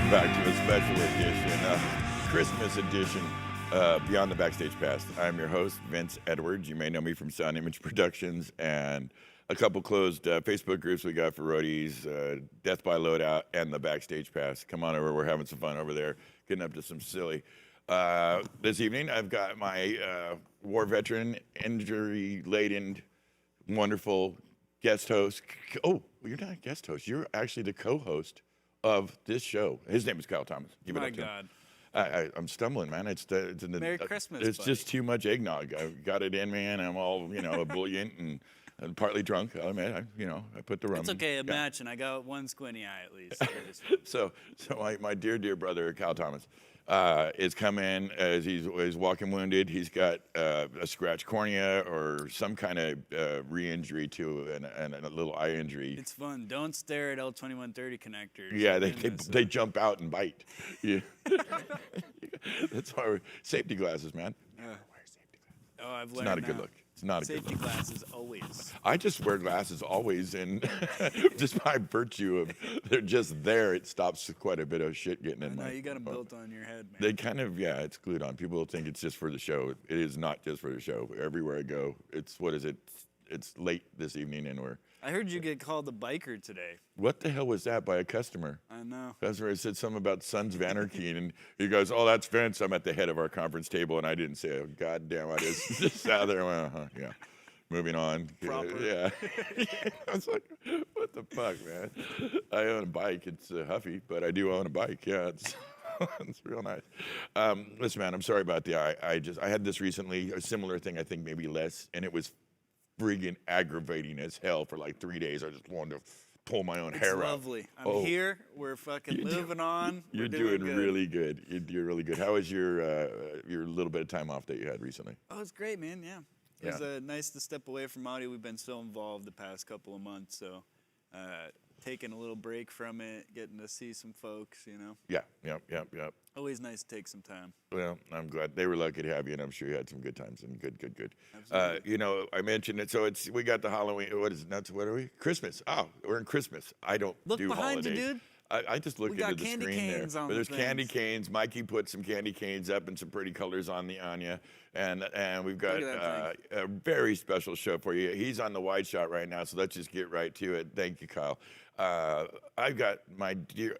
Welcome back to a special edition, Christmas edition, Beyond the Backstage Pass. I'm your host, Vince Edwards. You may know me from Sound Image Productions and a couple closed Facebook groups we got for roadies, Death by Loadout, and the Backstage Pass. Come on over. We're having some fun over there, getting up to some silly. This evening, I've got my war veteran, injury-laden, wonderful guest host. Oh, you're not a guest host. You're actually the co-host of this show. His name is Kyle Thomas. Give it My up to God. him. I'm stumbling, man. Merry Christmas, It's buddy. just too much eggnog. I got it in me, and I'm all ebullient and partly drunk. I'll admit, I put the rum. It's okay, a Yeah. match, and I got one squinty eye at least. So my dear brother Kyle Thomas is coming as he's walking wounded. He's got a scratched cornea or some kind of re-injury to and a little eye injury. It's fun. Don't stare at L2130 connectors. Yeah, they jump out and bite. Yeah. That's why safety glasses, man. Wear safety glasses. Oh, I've It's learned not a good now. look. It's not a good Safety look. glasses always. I just wear glasses always, and just by virtue of they're just there, it stops quite a bit of shit getting in No, my. you got them built on your head, man. They kind of, it's glued on. People think it's just for the show. It is not just for the show. Everywhere I go, what is it? It's late this evening, and I heard you get called a biker today. what the hell was that by a customer? I know. Customer said something about Sons of Anarchy, and he goes, "Oh, that's Vince. I'm at the head of our conference table," and I didn't say, "Oh, goddamn!" I just sat there and went, yeah. Moving on. Proper. Yeah. I was like, what the fuck, man? I own a bike. It's huffy, but I do own a bike. Yeah, it's it's real nice. Listen, man, I'm sorry about the eye. I had this recently, a similar thing, I think maybe less, and it was friggin' aggravating as hell for like 3 days. I just wanted to pull my own It's hair out. lovely. I'm here. We're fucking moving on. You're We're doing good. really good. You're doing really good. How was your little bit of time off that you had recently? Oh, it's great, man. Yeah. It was nice to step away from audio. We've been so involved the past couple of months, so taking a little break from it, getting to see some folks, Yeah. Always nice to take some time. Well, I'm glad they were lucky to have you, and I'm sure you had some good times and good. Absolutely. I mentioned it, so we got the Halloween. What is it? What are we? Christmas. Oh, we're in Christmas. I don't Look do behind you, holidays. dude. I just looked We got into the candy screen there. canes on But the there's candy things. canes. Mikey put some candy canes up and some pretty colors on the Anya, and we've got Look at that a very special show for you. He's on the wide shot right now, so let's just get right to it. Thank you, Kyle. I've got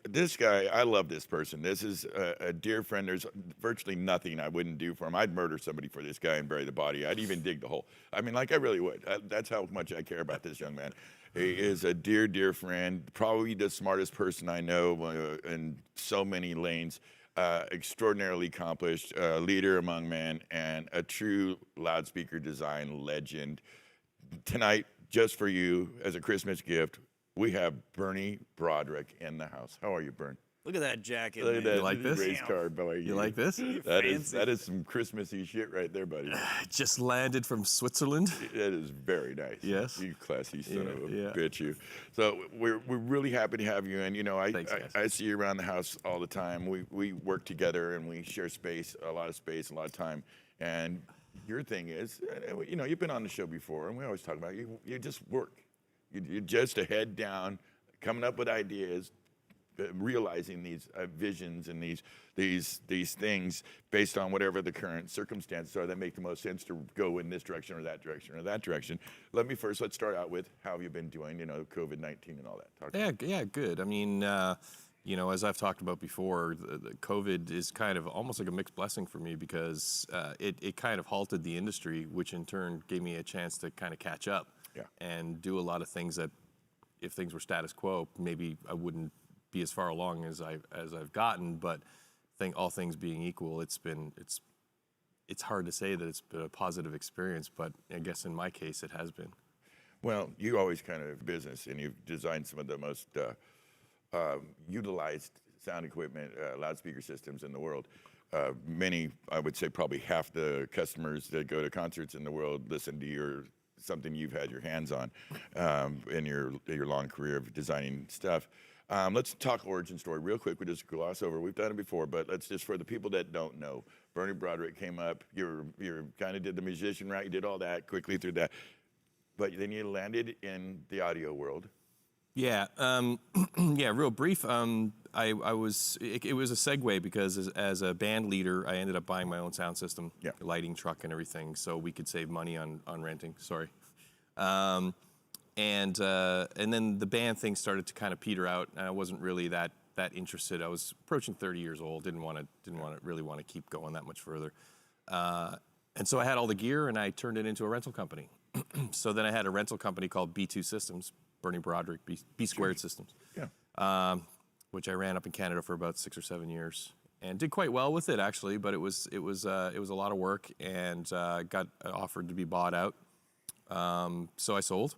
this guy. I love this person. This is a dear friend. There's virtually nothing I wouldn't do for him. I'd murder somebody for this guy and bury the body. I'd even dig the hole. I mean, like I really would. That's how much I care about this young man. He is a dear friend, probably the smartest person I know in so many lanes, extraordinarily accomplished, leader among men, and a true loudspeaker design legend. Tonight, just for you, as a Christmas gift, we have Bernie Broderick in the house. How are you, Bern? Look at that jacket. Look at man. that like this? race car, boy. You like this? That is Fancy. some Christmassy shit right there, buddy. Just landed from Switzerland. That is very nice. Yes. You classy son of a Yeah. bitch, you. So we're really happy to have you. And Thanks, guys. I see you around the house all the time. We work together and we share space, a lot of time. And your thing is, you've been on the show before, and we always talk about you just work. You're just a head down, coming up with ideas, realizing these visions and these things based on whatever the current circumstances are that make the most sense to go in this direction or that direction or that direction. Let's start out with how have you been doing, COVID-19 and all that. Yeah, good. I mean, as I've talked about before, the COVID is kind of almost like a mixed blessing for me because it kind of halted the industry, which in turn gave me a chance to kind of catch up and do a lot of things that if things were status quo, maybe I wouldn't be as far along as I've gotten, but all things being equal, it's hard to say that it's been a positive experience, but I guess in my case it has been. Well, you always kind of business, and you've designed some of the most utilized sound equipment, loudspeaker systems in the world. Many, I would say probably half the customers that go to concerts in the world listen to something you've had your hands on in your long career of designing stuff. Let's talk origin story real quick. We just gloss over. We've done it before, but let's just, for the people that don't know, Bernie Broderick came up. You kind of did the musician route. You did all that quickly through that, but then you landed in the audio world. Yeah, yeah. Real brief. I was. It was a segue because as a band leader, I ended up buying my own sound system, Yeah. lighting, truck, and everything, so we could save money on renting. Sorry. Um, and then the band thing started to kind of peter out, and I wasn't really that interested. I was approaching 30 years old. Didn't really want to keep going that much further. And so I had all the gear, and I turned it into a rental company. So then I had a rental company called B2 Systems, Broderick, B Squared Systems, Yeah. which I ran up in Canada for about 6 or 7 years, and did quite well with it actually. But it was a lot of work, and got offered to be bought out. So I sold,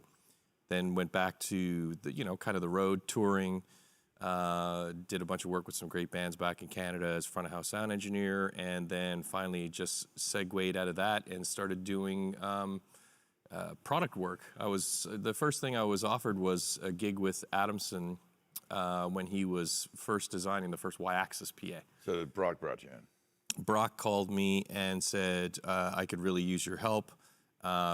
then went back to the kind of the road touring. Did a bunch of work with some great bands back in Canada as front of house sound engineer, and then finally just segued out of that and started doing product work. The first thing I was offered was a gig with Adamson when he was first designing the first Y-axis PA. So Brock brought you in. Brock called me and said I could really use your help.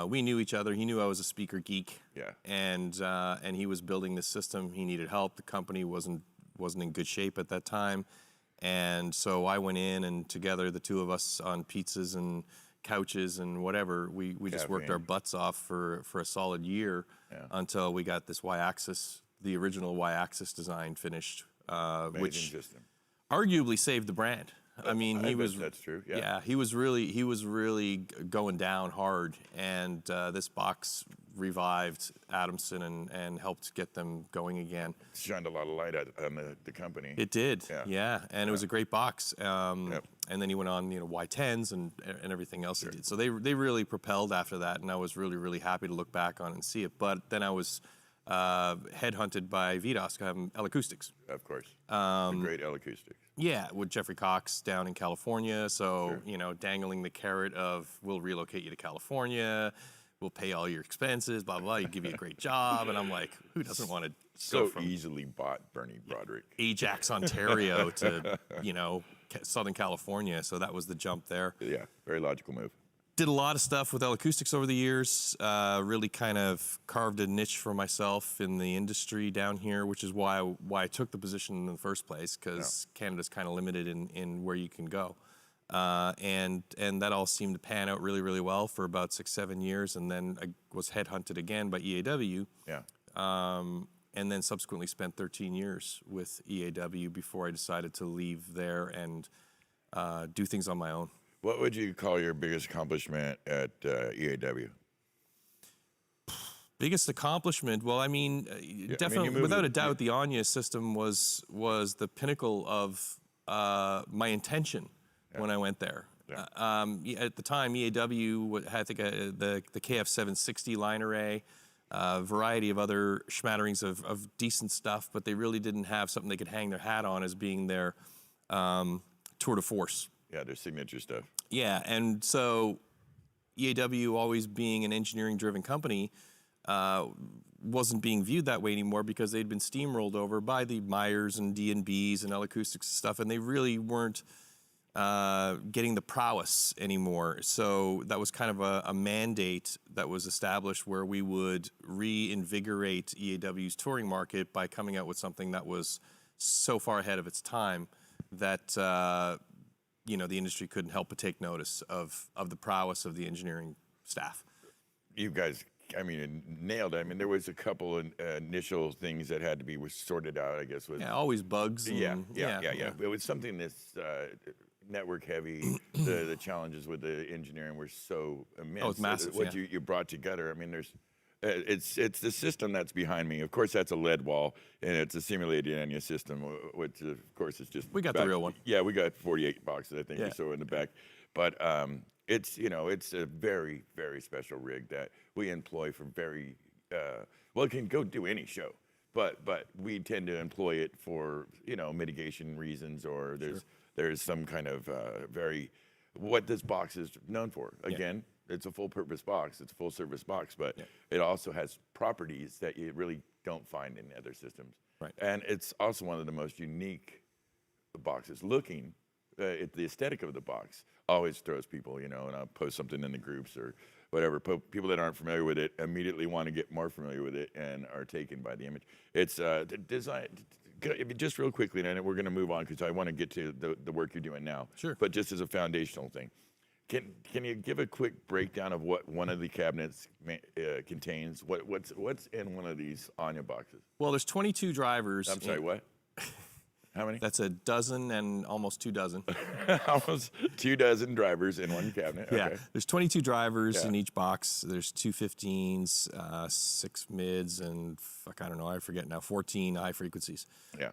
We knew each other. He knew I was a speaker geek. Yeah. And he was building this system. He needed help. The company wasn't in good shape at that time, and so I went in, and together the two of us on pizzas and couches and whatever, we just worked our butts off for a solid year until we got this Y-axis, the original Y-axis design finished, which system. arguably saved the brand. I mean, That's true. Yeah. Yeah, he was really going down hard, and this box revived Adamson and helped get them going again. Shined a lot of light on the company. It did, yeah, and it was a great box. Yep. And then he went on, Y10s and everything else he did. So they really propelled after that, and I was really happy to look back on and see it. But then I was headhunted by VDOS, L-Acoustics. Of course. The great L-Acoustics. Yeah, with Jeffrey Cox down in California. So, dangling the carrot of, we'll relocate you to California, we'll pay all your expenses, blah, blah, you give you a great job. And I'm like, who doesn't want to go from easily bought Bernie Broderick. Ajax, Ontario to, Southern California. So that was the jump there. Yeah, very logical move. Did a lot of stuff with L-Acoustics over the years, really kind of carved a niche for myself in the industry down here, which is why I took the position in the first place, because Canada's kind of limited in where you can go. And that all seemed to pan out really well for about 6-7 years, and then I was headhunted again by EAW. Yeah. And then subsequently spent 13 years with EAW before I decided to leave there and do things on my own. What would you call your biggest accomplishment at EAW? Biggest accomplishment? Well, I mean, definitely, without a doubt, the Anya system was the pinnacle of my intention when I went there. Yeah. At the time, EAW had, I think, the KF760 line array, a variety of other schmatterings of decent stuff, but they really didn't have something they could hang their hat on as being their tour de force. Yeah, their signature stuff. Yeah, and so EAW, always being an engineering-driven company, wasn't being viewed that way anymore because they'd been steamrolled over by the Myers and D&Bs and L-Acoustics and stuff, and they really weren't getting the prowess anymore. So that was kind of a mandate that was established where we would reinvigorate EAW's touring market by coming out with something that was so far ahead of its time that the industry couldn't help but take notice of the prowess of the engineering staff. You guys, nailed it. I mean, there was a couple of initial things that had to be sorted out, I guess. Always bugs. Yeah. It was something that's network heavy. The challenges with the engineering were so immense. Oh, it's massive. What you brought together. I mean, it's the system that's behind me. Of course, that's a lead wall, and it's a simulated Anya system, which of course is just. We got the real one. Yeah, we got 48 boxes, I think, or so in the back. But it's a very, very special rig that we employ for very it can go do any show, but we tend to employ it for mitigation reasons, or there's some kind of what this box is known for. Again. It's a full-purpose box. It's a full-service box, but it also has properties that you really don't find in other systems. Right. And it's also one of the most unique boxes. The aesthetic of the box always throws people, and I'll post something in the groups or whatever. People that aren't familiar with it immediately want to get more familiar with it and are taken by the image. It's design. Just real quickly, and we're going to move on because I want to get to the work you're doing now. Sure. But just as a foundational thing, can you give a quick breakdown of what one of the cabinets contains? What's in one of these Anya boxes? Well, there's 22 drivers. I'm sorry, what? How many? That's a dozen and almost 2 dozen. Almost 2 dozen drivers in one cabinet. Yeah, Okay. there's 22 drivers Yeah. in each box. There's 2 15s, 6 mids, and I don't know, I forget now, 14 high frequencies. Yeah.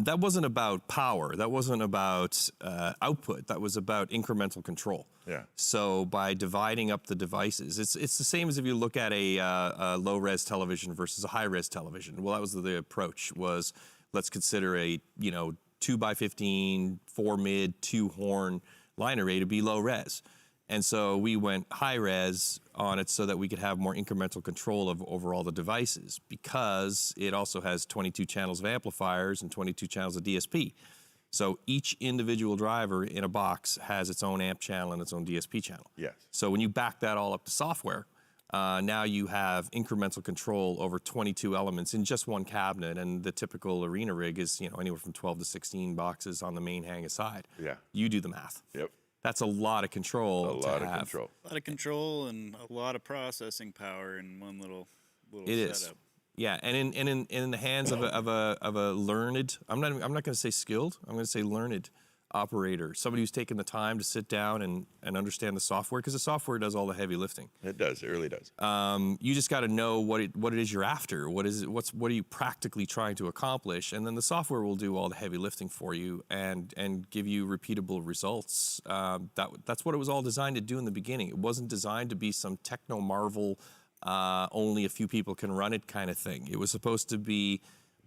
That wasn't about power. That wasn't about output. That was about incremental control. Yeah. So by dividing up the devices, it's the same as if you look at a low-res television versus a high-res television. Well, that was the approach. Was let's consider a 2x15, 4 mid, 2 horn line array to be low res. And so we went high res on it so that we could have more incremental control over all the devices, because it also has 22 channels of amplifiers and 22 channels of DSP. So each individual driver in a box has its own amp channel and its own DSP channel. Yes. So when you back that all up to software, now you have incremental control over 22 elements in just one cabinet, and the typical arena rig is anywhere from 12 to 16 boxes on the main hang aside. Yeah. You do the math. Yep. That's a lot of control. A lot of control. A lot of control and a lot of processing power in one little It setup. is. Yeah, and in the hands of a learned, I'm not going to say skilled, I'm going to say learned operator, somebody who's taken the time to sit down and understand the software, because the software does all the heavy lifting. It does. It really does. You just got to know what it is you're after. What are you practically trying to accomplish, and then the software will do all the heavy lifting for you and give you repeatable results. That's what it was all designed to do in the beginning. It wasn't designed to be some techno marvel, only a few people can run it kind of thing. It was supposed to be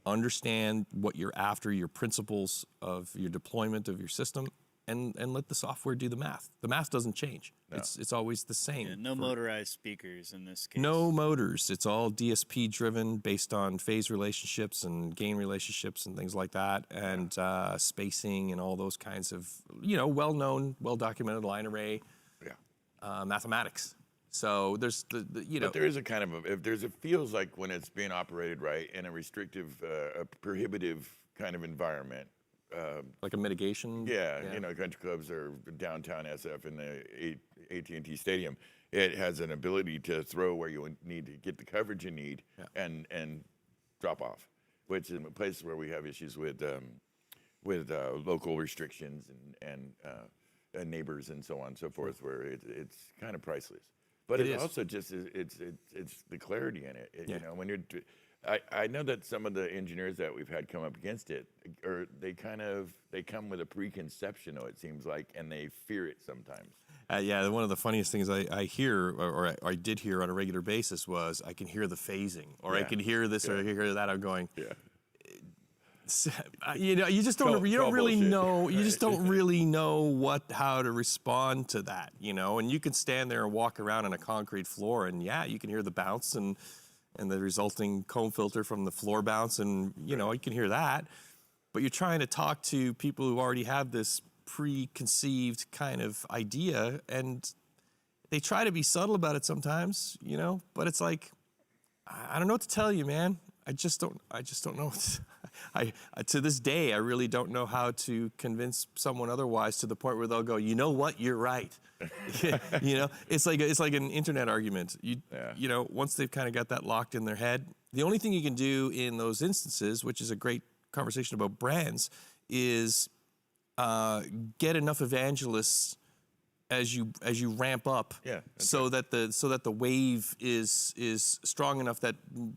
understand what you're after, your principles of your deployment of your system, and let the software do the math. The math doesn't change. No. It's always the same. Yeah, no motorized speakers in this case. No motors. It's all DSP driven, based on phase relationships and gain relationships and things like that, and spacing and all those kinds of well-known, well-documented line array mathematics. So there's But there is a kind of it feels like when it's being operated right in a restrictive, a prohibitive kind of environment. like a mitigation. Yeah, country clubs or downtown SF in the AT&T Stadium. It has an ability to throw where you need to get the coverage you need and drop off, which in places where we have issues with local restrictions and neighbors and so on and so forth, where it's kind of priceless. But it's also just it's the clarity in it. When you're, I know that some of the engineers that we've had come up against it, or they come with a preconception, it seems like, and they fear it sometimes. Yeah, one of the funniest things I hear, or I did hear on a regular basis, was I can hear the phasing, or I can hear this, or I can hear that. I'm going, you just don't really know. You just don't really know how to respond to that, And you can stand there and walk around on a concrete floor, and you can hear the bounce and the resulting comb filter from the floor bounce, and you can hear that. But you're trying to talk to people who already have this preconceived kind of idea, and they try to be subtle about it sometimes, But it's like, I don't know what to tell you, man. I just don't know. To this day, I really don't know how to convince someone otherwise, to the point where they'll go, you know what, you're right. It's like an internet argument. Once they've kind of got that locked in their head, the only thing you can do in those instances, which is a great conversation about brands, is get enough evangelists as you ramp up, so that the wave is strong enough that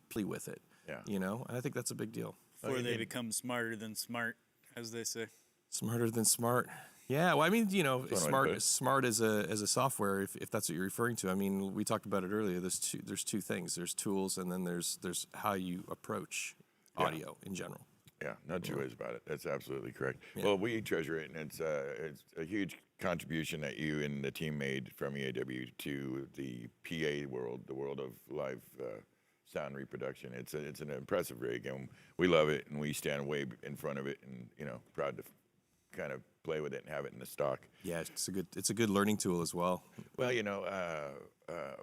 plea with it. And I think that's a big deal. Before they become smarter than smart, as they say. Smarter than smart. Yeah, well, I mean, smart as a software, if that's what you're referring to. I mean, we talked about it earlier. There's two things. There's tools, and then there's how you approach audio in general. Yeah, no two ways about it. That's absolutely correct. Yeah. Well, we treasure it, and it's a huge contribution that you and the team made from EAW to the PA world, the world of live sound reproduction. It's an impressive rig, and we love it, and we stand way in front of it, and proud to kind of play with it and have it in the stock. Yeah, it's a good learning tool as well. Well,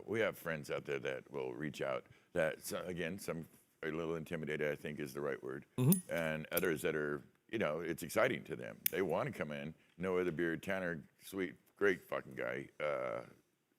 we have friends out there that will reach out that, again, some are a little intimidated, I think is the right word, and others that are, it's exciting to them. They want to come in. No Other Beer, Tanner, sweet, great fucking guy,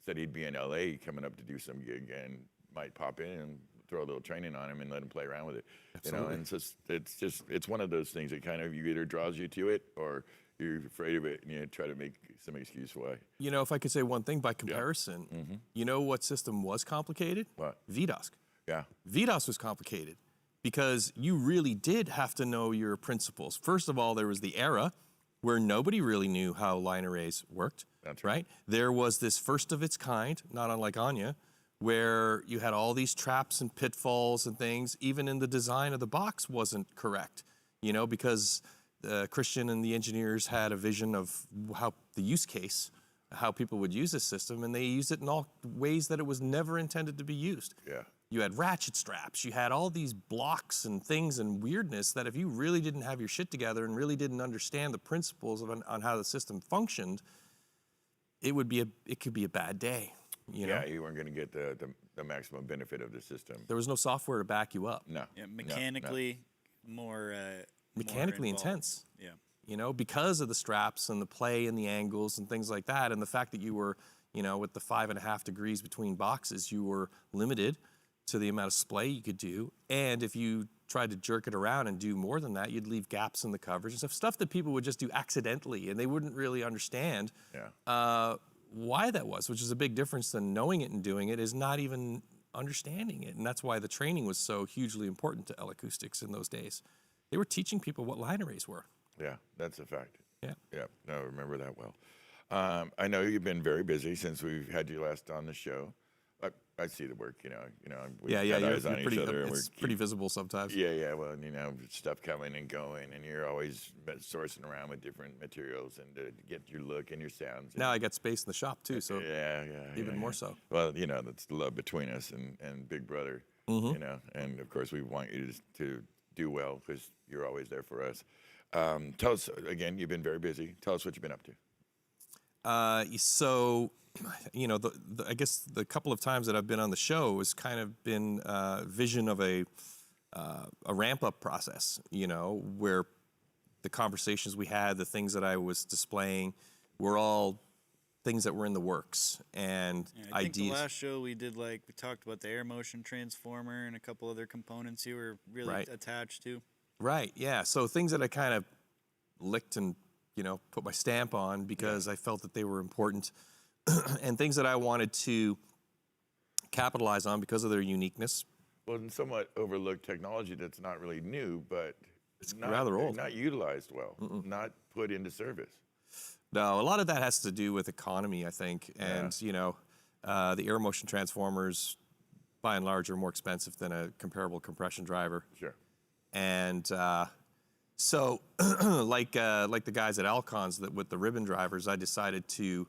said he'd be in LA coming up to do some gig and might pop in and throw a little training on him and let him play around with it. Absolutely. And it's one of those things that kind of either draws you to it or you're afraid of it and you try to make some excuse why. If I could say one thing by comparison, you know what system was complicated? What? VDOS. Yeah. VDOS was complicated because you really did have to know your principles. First of all, there was the era where nobody really knew how line arrays worked. That's right. There was this first of its kind, not unlike Anya, where you had all these traps and pitfalls and things. Even in the design of the box wasn't correct, because Christian and the engineers had a vision of how the use case, how people would use this system, and they used it in all ways that it was never intended to be used. Yeah. You had ratchet straps, you had all these blocks and things and weirdness that if you really didn't have your shit together and really didn't understand the principles on how the system functioned, it could be a bad day. Yeah, you weren't going to get the maximum benefit of the system. There was no software to back you up. Yeah, mechanically more Mechanically involved. intense. Yeah. Because of the straps and the play and the angles and things like that, and the fact that you were, with the 5.5 degrees between boxes, you were limited to the amount of splay you could do. And if you tried to jerk it around and do more than that, you'd leave gaps in the coverage and stuff that people would just do accidentally, and they wouldn't really understand why that was, which is a big difference than knowing it and doing it, is not even understanding it. And that's why the training was so hugely important to L-Acoustics in those days. They were teaching people what line arrays were. Yeah, that's a fact. Yeah. Yeah, no, I remember that well. I know you've been very busy since we've had you last on the show. I see the work, we've got eyes on each other. And it's pretty visible sometimes. Yeah, well, stuff coming and going, and you're always sourcing around with different materials and to get your look and your sounds. Now I got space in the shop too, so even more so. Well, that's the love between us and Big Brother, and of course we want you to do well because you're always there for us. Tell us, again, you've been very busy. Tell us what you've been up to. So, I guess the couple of times that I've been on the show has kind of been vision of a ramp-up process, where the conversations we had, the things that I was displaying were all things that were in the works and I think ideas. the last show we did, we talked about the air motion transformer and a couple other components you were really attached to. Right, yeah. So things that I kind of licked and, put my stamp on because I felt that they were important and things that I wanted to capitalize on because of their uniqueness. Well, and somewhat overlooked technology that's not really new, but it's rather old. Not utilized well, not put into service. No, a lot of that has to do with economy, I think. And, the air motion transformers, by and large, are more expensive than a comparable compression driver. Sure. And so, like the guys at Alcons with the ribbon drivers, I decided to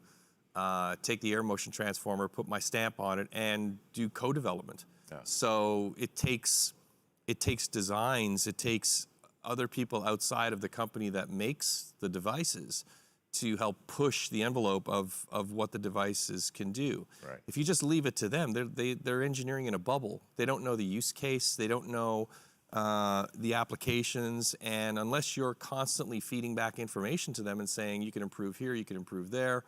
take the air motion transformer, put my stamp on it, and do co-development. Yeah. So it takes designs, it takes other people outside of the company that makes the devices to help push the envelope of what the devices can do. Right. If you just leave it to them, they're engineering in a bubble. They don't know the use case. They don't know the applications, and unless you're constantly feeding back information to them and saying you can improve here, you can improve there,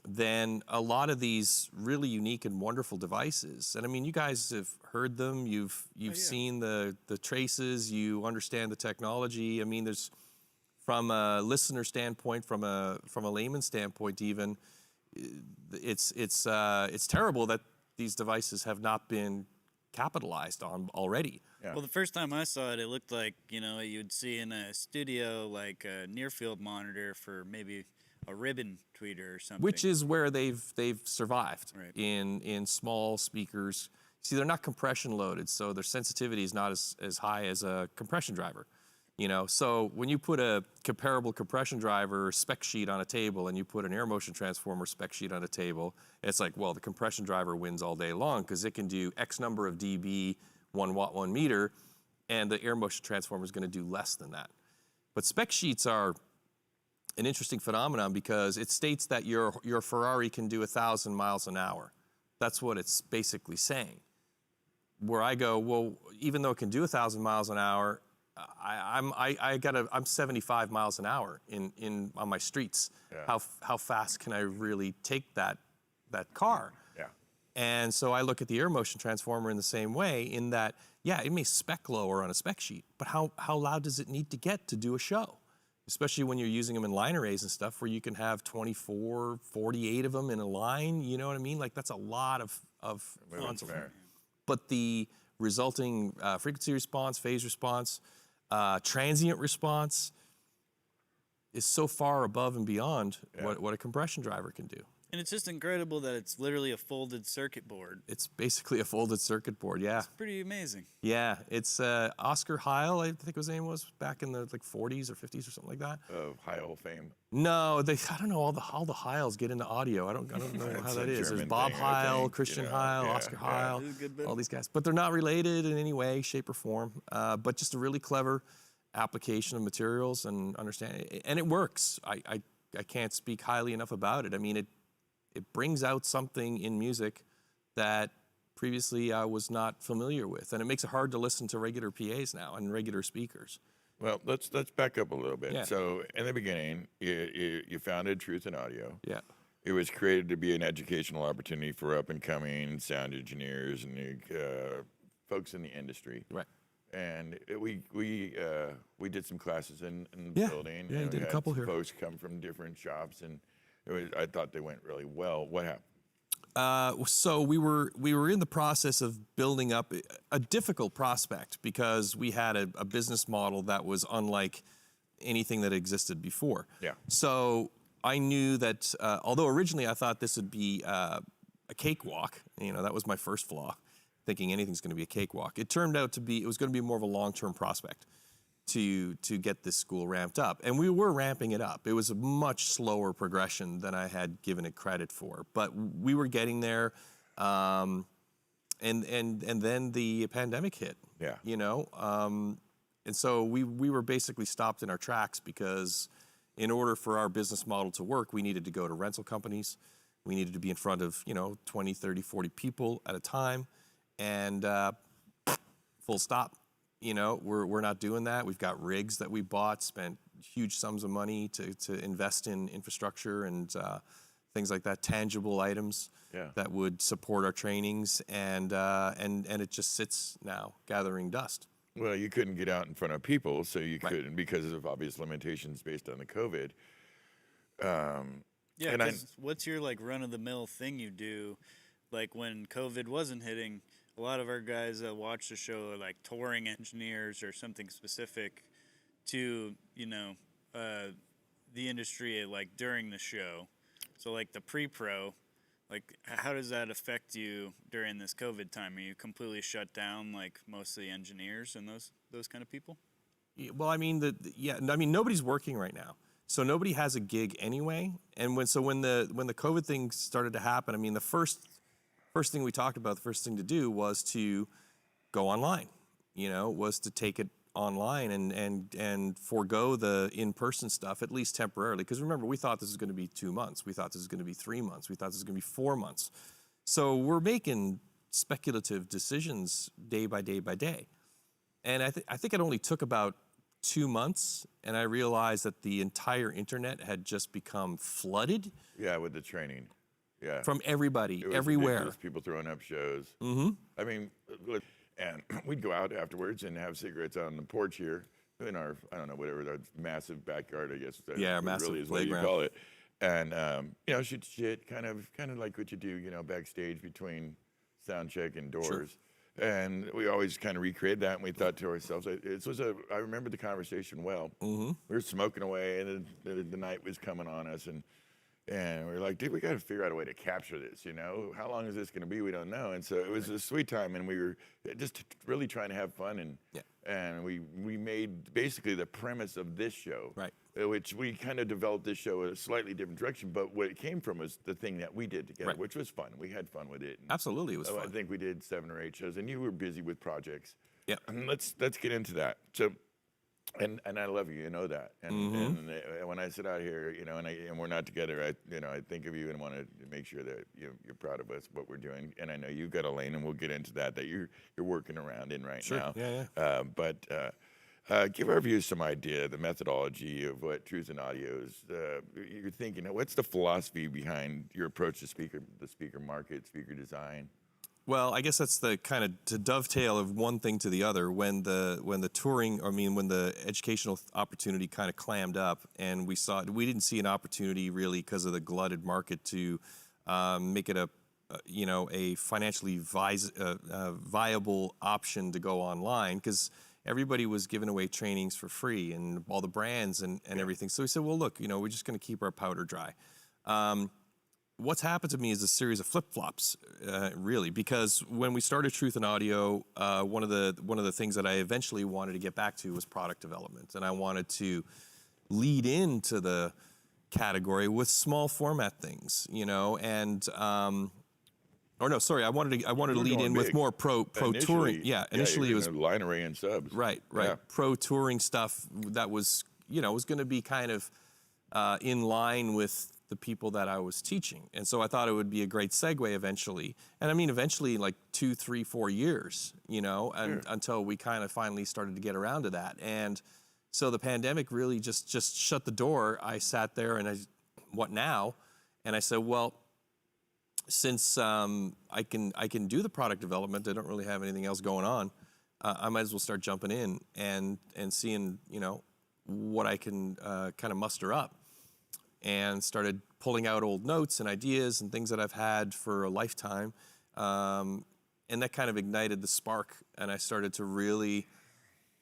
then a lot of these really unique and wonderful devices, and I mean, you guys have heard them, you've seen the traces, you understand the technology. I mean, there's, from a listener standpoint, from a layman standpoint even, it's terrible that these devices have not been capitalized on already. Yeah. Well, the first time I saw it, it looked like, you'd see in a studio like a near-field monitor for maybe a ribbon tweeter or something. Which is where they've survived, right, in small speakers. See, they're not compression loaded, so their sensitivity is not as high as a compression driver. So when you put a comparable compression driver spec sheet on a table and you put an air motion transformer spec sheet on a table, it's like, well, the compression driver wins all day long because it can do X number of dB, 1 watt, 1 meter, and the air motion transformer is going to do less than that. But spec sheets are an interesting phenomenon because it states that your Ferrari can do 1,000 miles an hour. That's what it's basically saying. Where I go, well, even though it can do 1,000 miles an hour, I'm 75 miles an hour on my streets. Yeah. How fast can I really take that car? Yeah. And so I look at the air motion transformer in the same way, in that, yeah, it may spec lower on a spec sheet, but how loud does it need to get to do a show? Especially when you're using them in line arrays and stuff, where you can have 24, 48 of them in a line. You know what I mean? Like, that's a lot of Fair. But the resulting frequency response, phase response, transient response is so far above and beyond what a compression driver can do. And it's just incredible that it's literally a folded circuit board. It's basically a folded circuit board, yeah. It's pretty amazing. Yeah, it's Oscar Heil, I think his name was, back in the 40s or 50s or something like that. Of Heil fame. No, I don't know, all the Heils get into audio. I don't know how that is. There's German Bob thing, I Heil, think, Christian you know, Heil, yeah, Oscar yeah. Heil, He's a good bit. all these guys. But they're not related in any way, shape, or form. But just a really clever application of materials and understanding. And it works. I can't speak highly enough about it. I mean, it brings out something in music that previously I was not familiar with. And it makes it hard to listen to regular PAs now and regular speakers. Well, let's back up a little bit. Yeah. So in the beginning, you founded Truth in Audio. Yeah. It was created to be an educational opportunity for up-and-coming sound engineers and folks in the industry. Right. And we did some classes in the Yeah. building. Yeah, you and did we a had couple some here. folks come from different shops, and I thought they went really well. What happened? So we were in the process of building up a difficult prospect because we had a business model that was unlike anything that existed before. Yeah. So I knew that although originally I thought this would be a cakewalk, that was my first flaw, thinking anything's going to be a cakewalk. It turned out it was going to be more of a long-term prospect to get this school ramped up. And we were ramping it up. It was a much slower progression than I had given it credit for. But we were getting there. And then the pandemic hit. Yeah. And so we were basically stopped in our tracks because in order for our business model to work, we needed to go to rental companies. We needed to be in front of, 20, 30, 40 people at a time. And full stop. We're not doing that. We've got rigs that we bought, spent huge sums of money to invest in infrastructure and things like that, tangible items that would support our trainings, and it just sits now gathering dust. Well, you couldn't get out in front of people, so you couldn't because of obvious limitations based on the COVID. Yeah, and 'cause what's your run-of-the-mill thing you do, when COVID wasn't hitting? A lot of our guys that watch the show are touring engineers or something specific to, the industry during the show. So the pre-pro, how does that affect you during this COVID time? Are you completely shut down like most of the engineers and those kind of people? Well, I mean, nobody's working right now. So nobody has a gig anyway. And when the COVID thing started to happen, I mean, the first thing we talked about, the first thing to do was to go online, was to take it online and forego the in-person stuff, at least temporarily. Because remember, we thought this was going to be 2 months. We thought this was going to be 3 months. We thought this was going to be 4 months. So we're making speculative decisions day by day by day. And I think it only took about 2 months, and I realized that the entire internet had just become flooded. Yeah, with the training. Yeah. From everybody, It was everywhere. ridiculous, people throwing up shows. Mm-hmm. I mean, and we'd go out afterwards and have cigarettes out on the porch here in our, I don't know, whatever, that massive backyard, I guess. Yeah, massive really is what you playground. call it. And, shoot shit, kind of like what you do, backstage between sound check and doors. Sure. And we always kind of recreated that, and we thought to ourselves, I remember the conversation well. Mm-hmm. We were smoking away, and the night was coming on us, and we were like, dude, we got to figure out a way to capture this, How long is this going to be? We don't know. And so it was a sweet time, and we were just really trying to have fun, and we made basically the premise of this show, Right. Which we kind of developed this show in a slightly different direction, but what it came from was the thing that we did together, Right. which was fun. We had fun with it. And Absolutely, it was I fun. think we did 7 or 8 shows, and you were busy with projects. Yeah. And let's get into that. So And I love you, you know that. And when I sit out here, you know, and we're not together, I think of you and want to make sure that you're proud of us, what we're doing. And I know you've got a lane, and we'll get into that you're working around in right Sure. now. Yeah. But give our viewers some idea, the methodology of what Truth in Audio is. You're thinking, what's the philosophy behind your approach to the speaker market, speaker design? Well, I guess that's the kind of to dovetail of one thing to the other. When the touring, when the educational opportunity kind of clammed up, and we didn't see an opportunity really because of the glutted market to make it a financially viable option to go online, because everybody was giving away trainings for free and all the brands and everything. So we said, well, look, we're just going to keep our powder dry. What's happened to me is a series of flip-flops, really, because when we started Truth in Audio, one of the things that I eventually wanted to get back to was product development, and I wanted to lead into the category with small format things, and or no, sorry, I wanted to lead in with more pro touring. Yeah, initially it was line array and subs. Right, Yeah. pro touring stuff that was was going to be kind of in line with the people that I was teaching. And so I thought it would be a great segue eventually. And I mean, eventually like 2, 3, 4 years, until we kind of finally started to get around to that. And so the pandemic really just shut the door. I sat there and what now? And I said, well, since I can do the product development, I don't really have anything else going on. I might as well start jumping in and seeing, what I can kind of muster up. And started pulling out old notes and ideas and things that I've had for a lifetime. And that kind of ignited the spark. And I started to really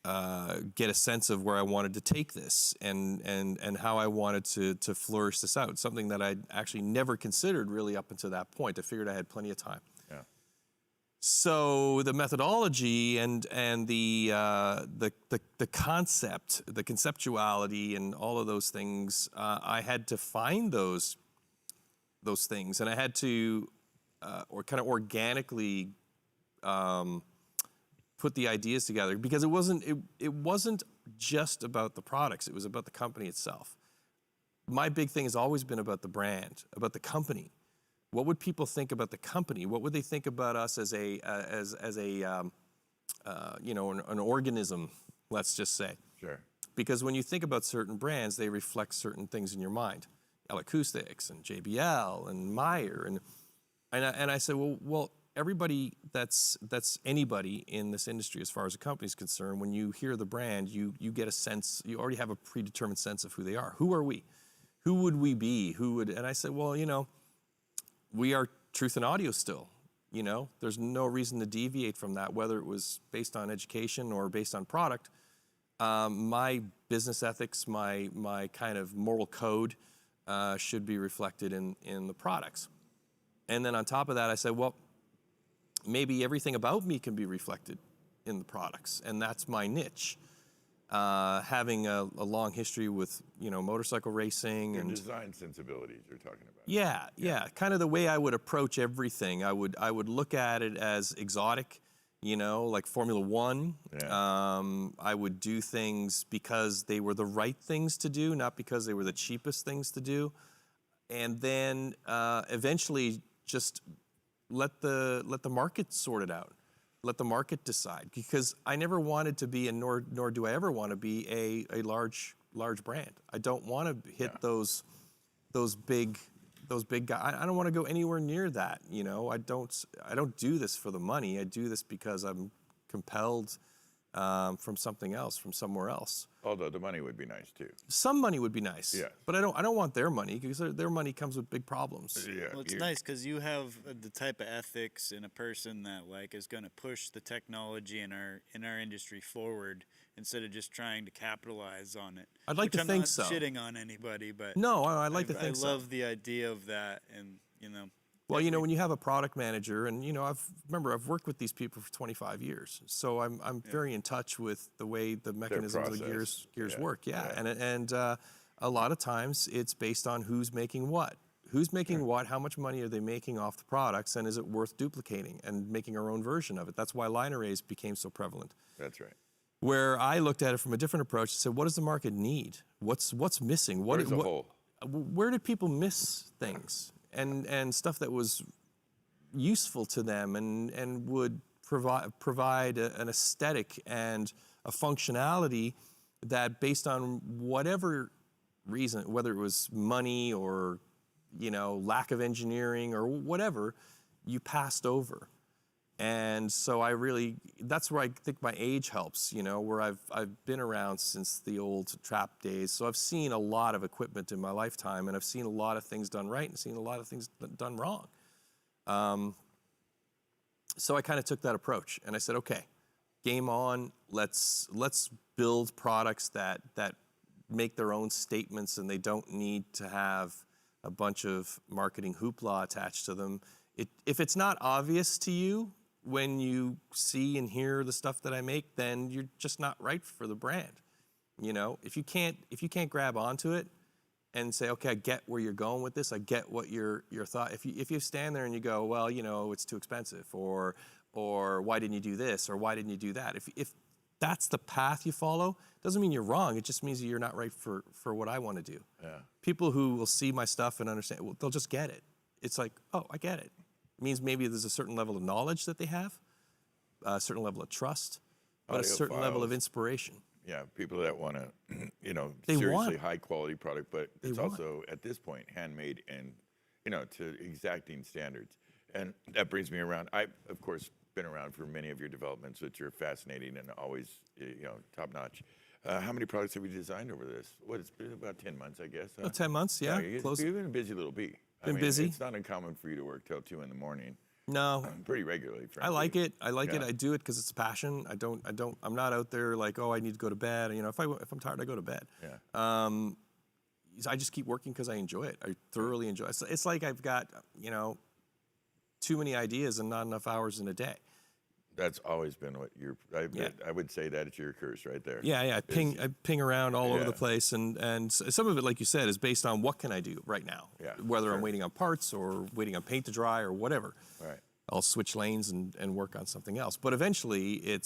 get a sense of where I wanted to take this and how I wanted to flourish this out. Something that I'd actually never considered really up until that point. I figured I had plenty of time. Yeah. So the methodology and the concept, the conceptuality, and all of those things, I had to find those things, and I had to, or kind of organically, put the ideas together, because it wasn't just about the products; it was about the company itself. My big thing has always been about the brand, about the company. What would people think about the company? What would they think about us as an organism? Let's just say. Sure. Because when you think about certain brands, they reflect certain things in your mind. Acoustics and JBL and Meyer and I said, well, everybody that's anybody in this industry, as far as a company is concerned, when you hear the brand, you get a sense. You already have a predetermined sense of who they are. Who are we? Who would we be? And I said, well, we are Truth in Audio still, There's no reason to deviate from that, whether it was based on education or based on product. My business ethics, my kind of moral code should be reflected in the products. And then on top of that, I said, well, maybe everything about me can be reflected in the products, and that's my niche. Having a long history with motorcycle racing Your and design sensibilities you're talking about. Yeah. Kind of the way I would approach everything. I would look at it as exotic, like Formula One. Yeah. I would do things because they were the right things to do, not because they were the cheapest things to do. And then eventually just let the market sort it out. Let the market decide, because I never wanted to be, and nor do I ever want to be a large brand. I don't want to hit those big guys. I don't want to go anywhere near that. I don't do this for the money. I do this because I'm compelled from something else, from somewhere else. Although the money would be nice too. Some money would be nice. Yeah. But I don't want their money, because their money comes with big problems. Yeah. Well, it's nice because you have the type of ethics in a person that is going to push the technology in our industry forward instead of just trying to capitalize on it. I'd like to I'm think not so. shitting on anybody, but No, I'd like to think so. I love the idea of that, and Well, when you have a product manager, and I've worked with these people for 25 years, so I'm very in touch with the way the mechanisms of the gears work. Yeah. And a lot of times it's based on who's making what. Who's making what? How much money are they making off the products? And is it worth duplicating and making our own version of it? That's why line arrays became so prevalent. That's right. Where I looked at it from a different approach and said, what does the market need? What's missing? Where's the hole? Where did people miss things and stuff that was useful to them and would provide an aesthetic and a functionality that, based on whatever reason, whether it was money or lack of engineering or whatever, you passed over. And so that's where I think my age helps, where I've been around since the old trap days. So I've seen a lot of equipment in my lifetime, and I've seen a lot of things done right and seen a lot of things done wrong. So I kind of took that approach, and I said, okay, game on. Let's build products that make their own statements, and they don't need to have a bunch of marketing hoopla attached to them. If it's not obvious to you when you see and hear the stuff that I make, then you're just not right for the brand. If you can't grab onto it and say, okay, I get where you're going with this, I get what your thought. If you stand there and you go, well, it's too expensive, or why didn't you do this, or why didn't you do that? If that's the path you follow, doesn't mean you're wrong. It just means that you're not right for what I want to do. Yeah. People who will see my stuff and understand, well, they'll just get it. It's like, oh, I get it. It means maybe there's a certain level of knowledge that they have, a certain level of trust, but a certain level of inspiration. Yeah, people that want to, They seriously want. high quality product, but They it's want. also at this point handmade and, to exacting standards. And that brings me around. I've, of course, been around for many of your developments, which are fascinating and always, top notch. How many products have you designed over this? It's been about 10 months, I guess. Huh? 10 months, yeah, close. You've been a busy little bee. Been busy. It's not uncommon for you to work till 2 in.the.morning. No, Pretty regularly, frankly. I like it. I like it. Yeah. I do it because it's a passion. I'm not out there like, oh, I need to go to bed. If I'm tired, I go to bed. Yeah. I just keep working because I enjoy it. I thoroughly enjoy it. It's like I've got, too many ideas and not enough hours in a day. That's always been what I would say that it's your curse right there. Yeah. I ping around all over Yeah. the place, and some of it, like you said, is based on what can I do right now. Yeah, Whether sure. I'm waiting on parts or waiting on paint to dry or whatever. Right. I'll switch lanes and work on something else. But eventually, it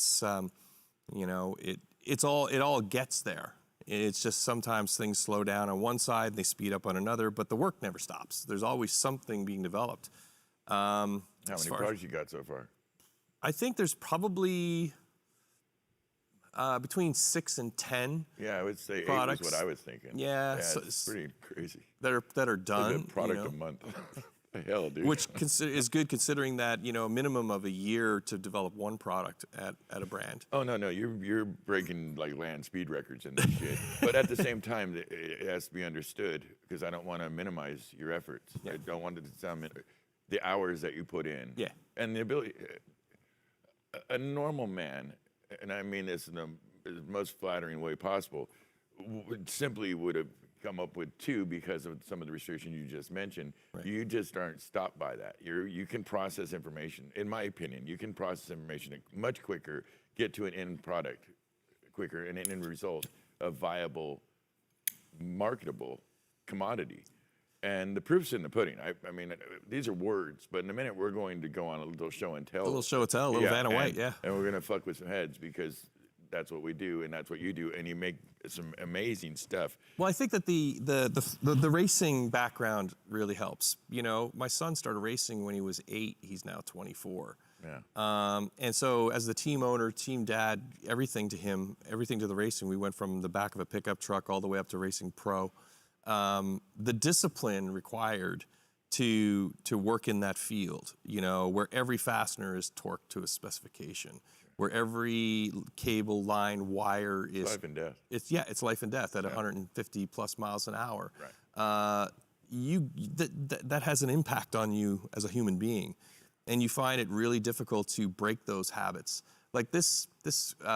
all gets there. It's just sometimes things slow down on one side and they speed up on another, but the work never stops. There's always something being developed. How many products you got so far? I think there's probably between 6 and 10. Yeah, I would say products. 8 is what I was thinking. Yeah, so it's pretty crazy. that are done. A product a month. The hell, dude. Which is good considering that a minimum of a year to develop one product at a brand. Oh no, you're breaking like land speed records in this shit. But at the same time, it has to be understood because I don't want to minimize your efforts. Yeah. I don't want it to sound the hours that you put in. Yeah. And the ability. A normal man, and I mean this in the most flattering way possible, would have come up with 2 because of some of the restrictions you just mentioned. Right. You just aren't stopped by that. You can process information, in my opinion, you can process information much quicker, get to an end product quicker, and an end result, a viable, marketable commodity. And the proof's in the pudding. I mean, these are words, but in a minute we're going to go on a little show and tell. A little show and tell, a little Vanna White, yeah. And we're going to fuck with some heads because that's what we do, and that's what you do, and you make some amazing stuff. Well, I think that the racing background really helps. My son started racing when he was 8. He's now 24. Yeah. And so as the team owner, team dad, everything to him, everything to the racing, we went from the back of a pickup truck all the way up to racing pro. The discipline required to work in that field, where every fastener is torqued to a specification, where every cable, line, wire is Life and death. It's life and death at 150 plus miles an hour. Right. That has an impact on you as a human being, and you find it really difficult to break those habits. Like this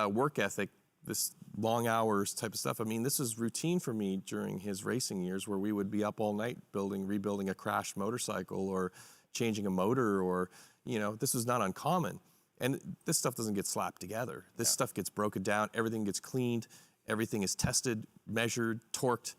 work ethic, this long hours type of stuff. I mean, this was routine for me during his racing years, where we would be up all night rebuilding a crashed motorcycle or changing a motor, or this was not uncommon. And this stuff doesn't get slapped together. This stuff gets broken down. Everything gets cleaned. Everything is tested, measured, torqued,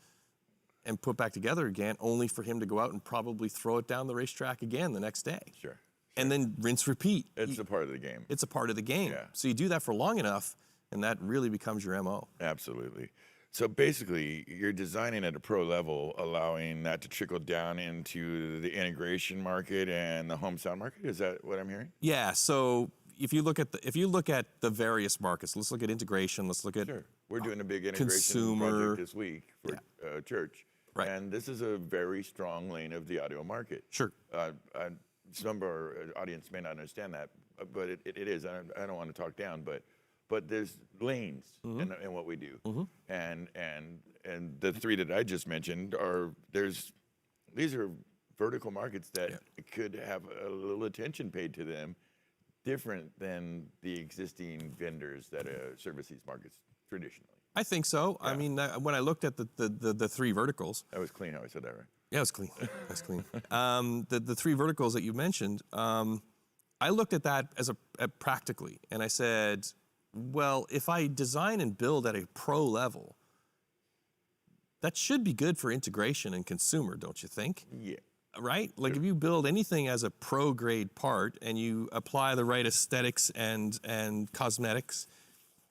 and put back together again, only for him to go out and probably throw it down the racetrack again the next day. Sure. And then rinse, repeat. It's a part of the game. It's a part of the game. Yeah. So you do that for long enough, and that really becomes your MO. Absolutely. So basically, you're designing at a pro level, allowing that to trickle down into the integration market and the home sound market. Is that what I'm hearing? Yeah. So if you look at the various markets, let's look at integration. Let's look at Sure. We're doing a big integration consumer project this week for church. Right. And this is a very strong lane of the audio market. Sure. Some of our audience may not understand that, but it is. I don't want to talk down, but there's lanes in what we do. And the three that I just mentioned these are vertical markets that could have a little attention paid to them, different than the existing vendors that service these markets traditionally. I think so. I mean, when I looked at the three verticals. That was clean how I said that, right? Yeah, it was clean. That's clean. The three verticals that you mentioned, I looked at that at practically, and I said, well, if I design and build at a pro level, that should be good for integration and consumer, don't you think? Yeah. Right? Like if you build anything as a pro grade part and you apply the right aesthetics and cosmetics,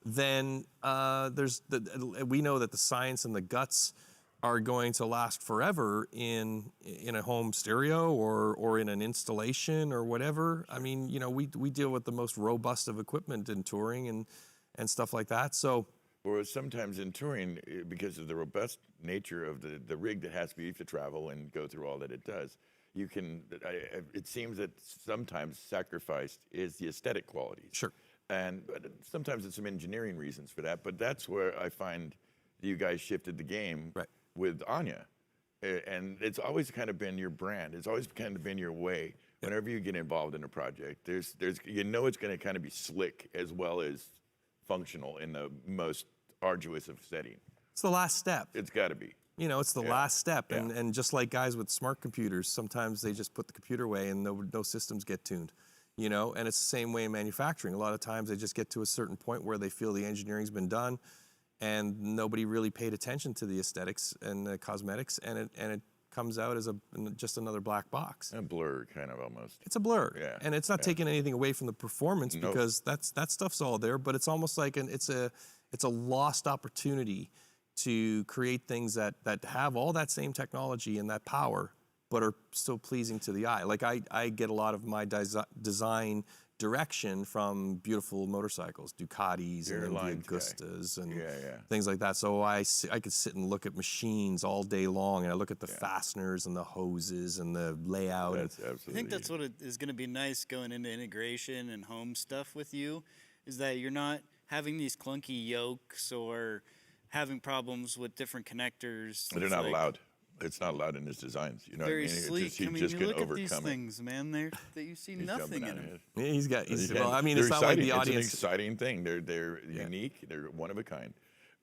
then we know that the science and the guts are going to last forever in a home stereo or in an installation or whatever. I mean, you know, we deal with the most robust of equipment in touring and stuff like that. So, or sometimes in touring, because of the robust nature of the rig that has to be to travel and go through all that it does, it seems that sometimes sacrificed is the aesthetic qualities. Sure. But sometimes there's some engineering reasons for that. But that's where I find you guys shifted the game with Anya. And it's always kind of been your brand. It's always kind of been your way. Whenever you get involved in a project, there's it's going to kind of be slick as well as functional in the most arduous of setting. It's the last step. It's got to be. You know, it's the last step. And just like guys with smart computers, sometimes they just put the computer away and no systems get tuned. You know, and it's the same way in manufacturing. A lot of times they just get to a certain point where they feel the engineering's been done and nobody really paid attention to the aesthetics and the cosmetics, and it comes out as just another black box. A blur, kind of almost. It's a blur. Yeah. And it's not taking anything away from the performance because that stuff's all there, but it's almost like it's a lost opportunity to create things that have all that same technology and that power, but are still pleasing to the eye. Like I get a lot of my design direction from beautiful motorcycles, Ducatis and India Agustas and things like that. So I could sit and look at machines all day long, and I look at the fasteners and the hoses and the layout. I think that's what is going to be nice going into integration and home stuff with you, is that you're not having these clunky yokes or having problems with different connectors. They're not allowed. It's not allowed in his designs. You know what I mean? Sleek. You look at these things, man. That you see nothing in them. Yeah, well, I mean, it's not like the audience. It's an exciting thing. They're unique. They're one of a kind,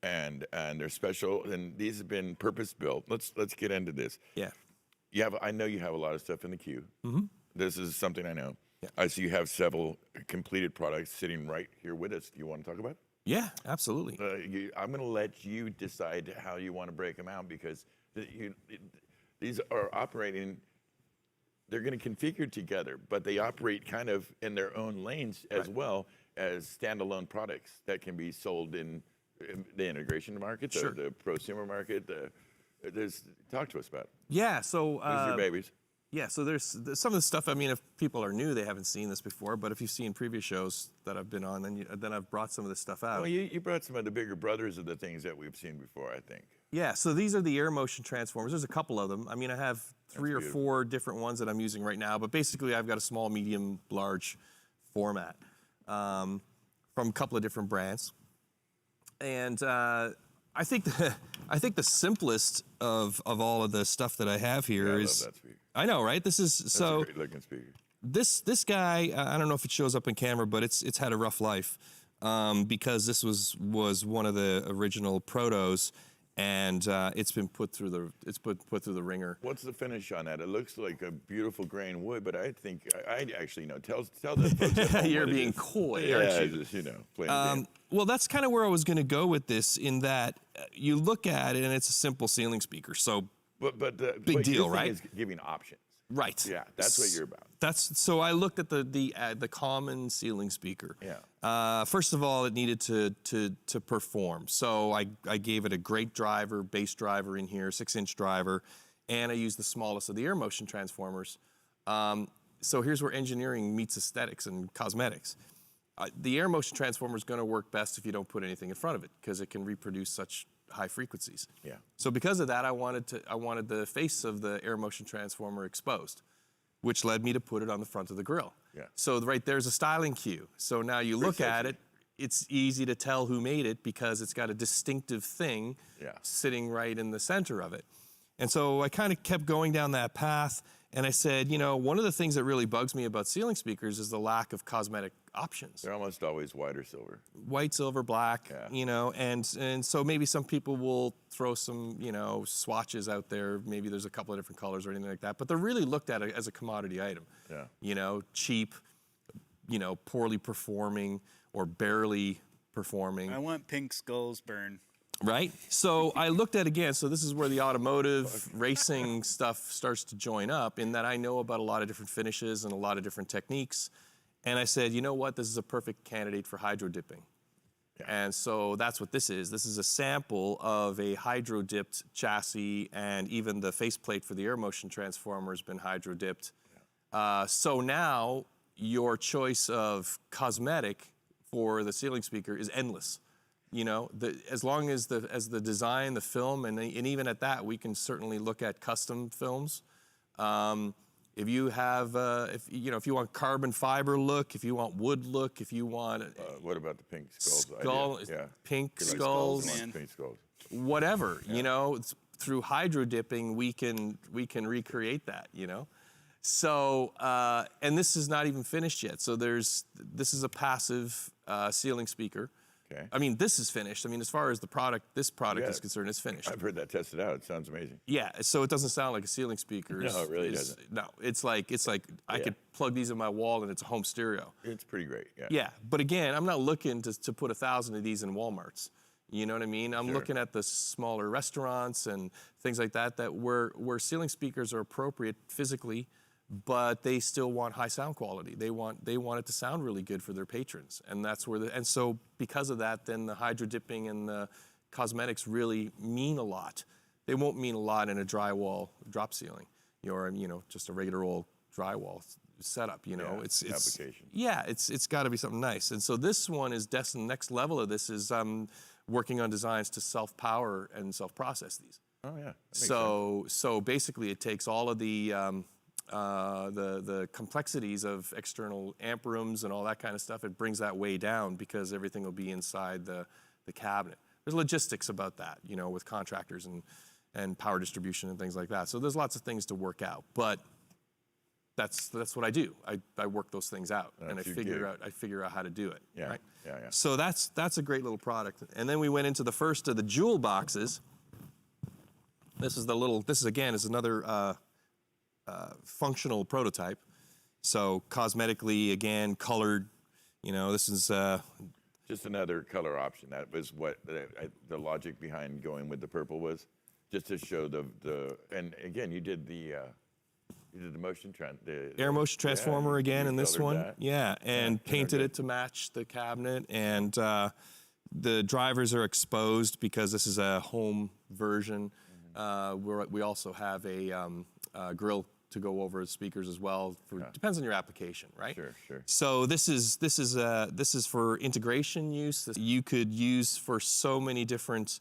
and they're special. And these have been purpose built. Let's get into this. Yeah. I know you have a lot of stuff in the queue. This is something I know. Yeah. I see you have several completed products sitting right here with us. Do you want to talk about it? Yeah, absolutely. I'm going to let you decide how you want to break them out, because these are operating, they're going to configure together, but they operate kind of in their own lanes as well as standalone products that can be sold in the integration market, the prosumer market. Talk to us about it. Yeah, so these are your babies. Yeah, so there's some of the stuff. I mean, if people are new, they haven't seen this before. But if you've seen previous shows that I've been on, then I've brought some of this stuff out. Well, you brought some of the bigger brothers of the things that we've seen before, I think. Yeah, so these are the air motion transformers. There's a couple of them. I mean, I have three or four different ones that I'm using right now. But basically, I've got a small, medium, large format from a couple of different brands. And I think the simplest of all of the stuff that I have here is. I love that speaker. I know, right? This is That's a great looking speaker. This guy, I don't know if it shows up in camera, but it's had a rough life because this was one of the original protos, and it's been put through the ringer. What's the finish on that? It looks like a beautiful grain wood, but I think I actually know. Tell the folks at home You're what it being is. coy, aren't you? Just, playing the game. Well, that's kind of where I was going to go with this. In that you look at it, and it's a simple ceiling speaker. So. But the big deal, your thing right? is giving options. Right. Yeah, that's what you're about. So I looked at the common ceiling speaker. Yeah. First of all, it needed to perform. So I gave it a great driver, bass driver in here, 6-inch driver, and I used the smallest of the air motion transformers. So here's where engineering meets aesthetics and cosmetics. The air motion transformer is going to work best if you don't put anything in front of it because it can reproduce such high frequencies. Yeah. So because of that, I wanted the face of the air motion transformer exposed, which led me to put it on the front of the grill. Yeah. So right there's a styling cue. So now you look at it, it's easy to tell who made it because it's got a distinctive thing sitting right in the center of it. And so I kind of kept going down that path, and I said, you know, one of the things that really bugs me about ceiling speakers is the lack of cosmetic options. They're almost always white or silver. White, silver, black, you know, and so maybe some people will throw some, you know, swatches out there. Maybe there's a couple of different colors or anything like that, but they're really looked at as a commodity item. Yeah. You know, cheap, you know, poorly performing or barely performing. I want pink skulls burn. Right? So I looked at again, so this is where the automotive racing stuff starts to join up in that I know about a lot of different finishes and a lot of different techniques. And I said, you know what, this is a perfect candidate for hydro dipping. Yeah. And so that's what this is. This is a sample of a hydro dipped chassis, and even the faceplate for the air motion transformer has been hydro dipped. Yeah. So now your choice of cosmetic for the ceiling speaker is endless. You know, as long as the design, the film, and even at that, we can certainly look at custom films. If you have, if you want carbon fiber look, if you want wood look, if you want. What about the pink skulls? Yeah. Pink skulls, pink skulls. Whatever. Yeah. You know, through hydro dipping, we can recreate that. You know, so and this is not even finished yet. So this is a passive ceiling speaker. Okay. I mean, this is finished. I mean, as far as this product is concerned, it's finished. I've heard that tested out. It sounds amazing. Yeah, so it doesn't sound like a ceiling speaker. No, it really doesn't. No, it's like I could plug these in my wall and it's a home stereo. It's pretty great. Yeah. Yeah, but again, I'm not looking to put 1,000 of these in Walmarts. You know what I mean? I'm looking at the smaller restaurants and things like that where ceiling speakers are appropriate physically, but they still want high sound quality. They want it to sound really good for their patrons, and that's where and so because of that, then the hydro dipping and the cosmetics really mean a lot. They won't mean a lot in a drywall drop ceiling, or just a regular old drywall setup. You know, it's application. Yeah, it's got to be something nice, and so this one is destined. The next level of this is working on designs to self-power and self-process these. Oh yeah. So basically, it takes all of the complexities of external amp rooms and all that kind of stuff. It brings that way down because everything will be inside the cabinet. There's logistics about that, with contractors and power distribution and things like that. So there's lots of things to work out, but that's what I do. I work those things out, and I figure out how to do it. Yeah. Right? Yeah. So that's a great little product. And then we went into the first of the jewel boxes. This is another functional prototype. So cosmetically, again, colored. This is just another color option. That was what the logic behind going with the purple was, just to show and again, you did the motion air motion transformer again in this one. That. Yeah, and painted it to match the cabinet, and the drivers are exposed because this is a home version. We also have a grill to go over speakers as well. Depends on your application, right? Sure. So this is for integration use. You could use for so many different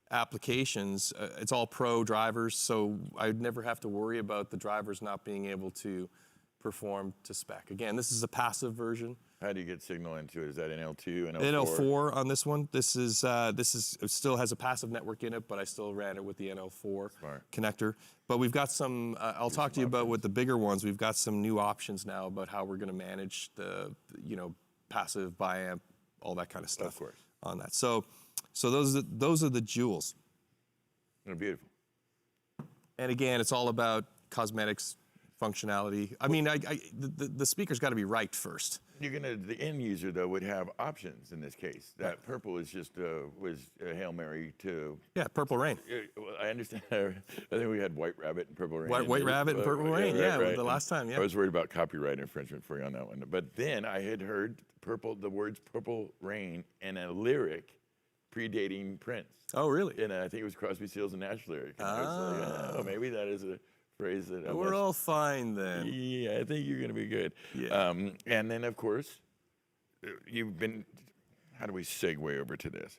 applications. It's all pro drivers, so I'd never have to worry about the drivers not being able to perform to spec. Again, this is a passive version. How do you get signal into it? Is that NL2, NL4? NL4 on this one. This is it still has a passive network in it, but I still ran it with the NL4 connector. But we've got some. I'll talk to you about with the bigger ones. We've got some new options now about how we're going to manage the passive biamp, all that kind of stuff. Of course. On that. So those are the jewels. They're beautiful. And again, it's all about cosmetics, functionality. I mean, the speaker's got to be right first. the end user though would have options in this case. That purple is just was a Hail Mary to. Yeah, Purple Rain. Well, I understand. I think we had White Rabbit and Purple Rain. White Rabbit and Purple Rain. Yeah, the last time. Yeah. I was worried about copyright infringement for you on that one. But then I had heard the words Purple Rain in a lyric predating Prince. Oh, really? And I think it was Crosby, Stills and Nash lyric. And I was like, oh, maybe that is a phrase that We're all fine then. Yeah, I think you're going to be good. Yeah. And then, of course, you've been, how do we segue over to this?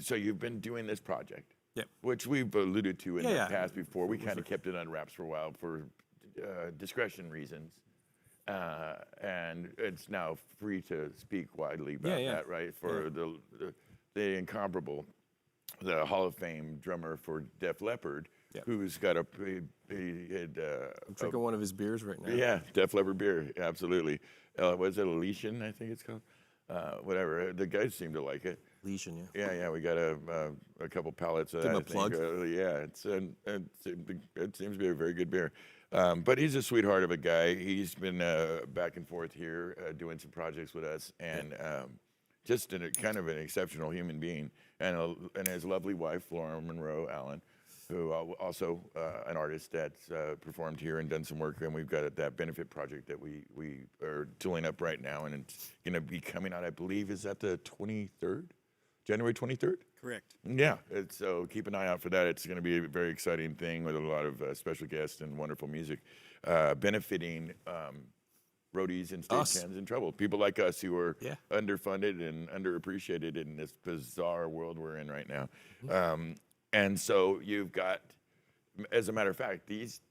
So you've been doing this project, Yep. which we've alluded to in the Yeah. past before. We kind of kept it on wraps for a while for discretion reasons. And it's now free to speak widely about that, right? For the incomparable, the Hall of Fame drummer for Def Leppard, who's got I'm drinking one of his beers right now. Yeah, Def Leppard beer, absolutely. Was it Elysian, I think it's called? Whatever. The guys seem to like it. Elysian, Yeah, we got a couple pallets of Give that. him a plug. Yeah, it seems to be a very good beer. But he's a sweetheart of a guy. He's been back and forth here doing some projects with us, and just kind of an exceptional human being. And his lovely wife, Flora Monroe Allen, who also an artist that's performed here and done some work. And we've got that benefit project that we are tooling up right now, and it's going to be coming out, I believe, is that the 23rd? January 23rd? Correct. Yeah, so keep an eye out for that. It's going to be a very exciting thing with a lot of special guests and wonderful music, benefiting roadies and stagehands in trouble. People like us who are underfunded and underappreciated in this bizarre world we're in right now. And so you've got, as a matter of fact, these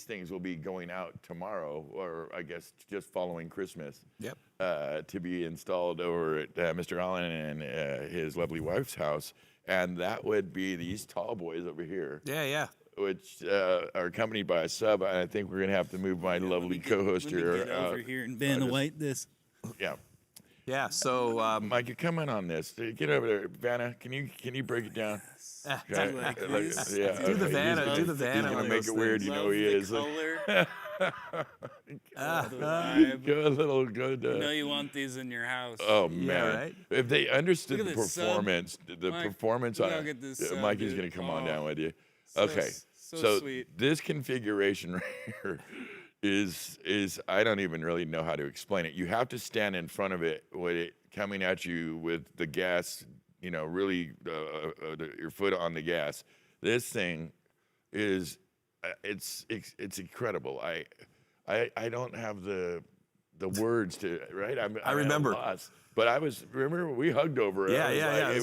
things will be going out tomorrow, or I guess just following Christmas. Yep. To be installed over at Mr. Allen and his lovely wife's house, and that would be these tall boys over here. Yeah. Which are accompanied by a sub. And I think we're gonna have to move my lovely co-host here. Let me get over here and Vanna White this. Yeah. Yeah. So, Mike, you come in on this. Get over there, Vanna. Can you break it down? Okay. Like Yeah, do the okay. Vanna. Do the He's Vanna. gonna on make those it weird. things. You know he is. Color. Go a little good. You know you want these in your house. Oh man! right? If they understood Look the at this sub. performance, the Mike, performance we on gotta get this sub, Mikey's dude. gonna come on Oh, down with you. so Okay, so sweet. this configuration right here is I don't even really know how to explain it. You have to stand in front of it with it coming at you with the gas, really your foot on the gas. This thing is it's incredible. I don't have the words to right. I remember. Lost. But remember we hugged over it. Yeah. It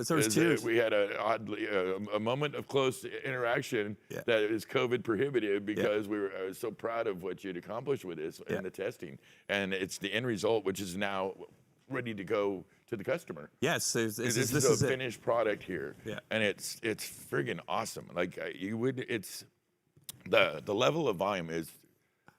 There was tears. We had a moment of close interaction that is COVID prohibitive because I was so proud of what you'd accomplished with this and the testing, and it's the end result, which is now ready to go to the customer. Yes. This is a finished product here, and it's friggin' awesome. Like it's the level of volume is.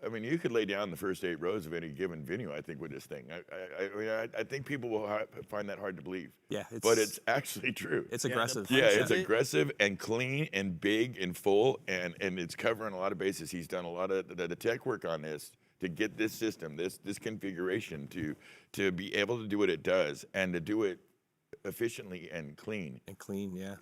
I mean, you could lay down the first 8 rows of any given venue, I think, with this thing. I think people will find that hard to believe. Yeah, but it's actually true. It's aggressive. It's aggressive and clean and big and full, and it's covering a lot of bases. He's done a lot of the tech work on this to get this system, this configuration to be able to do what it does and to do it efficiently and clean.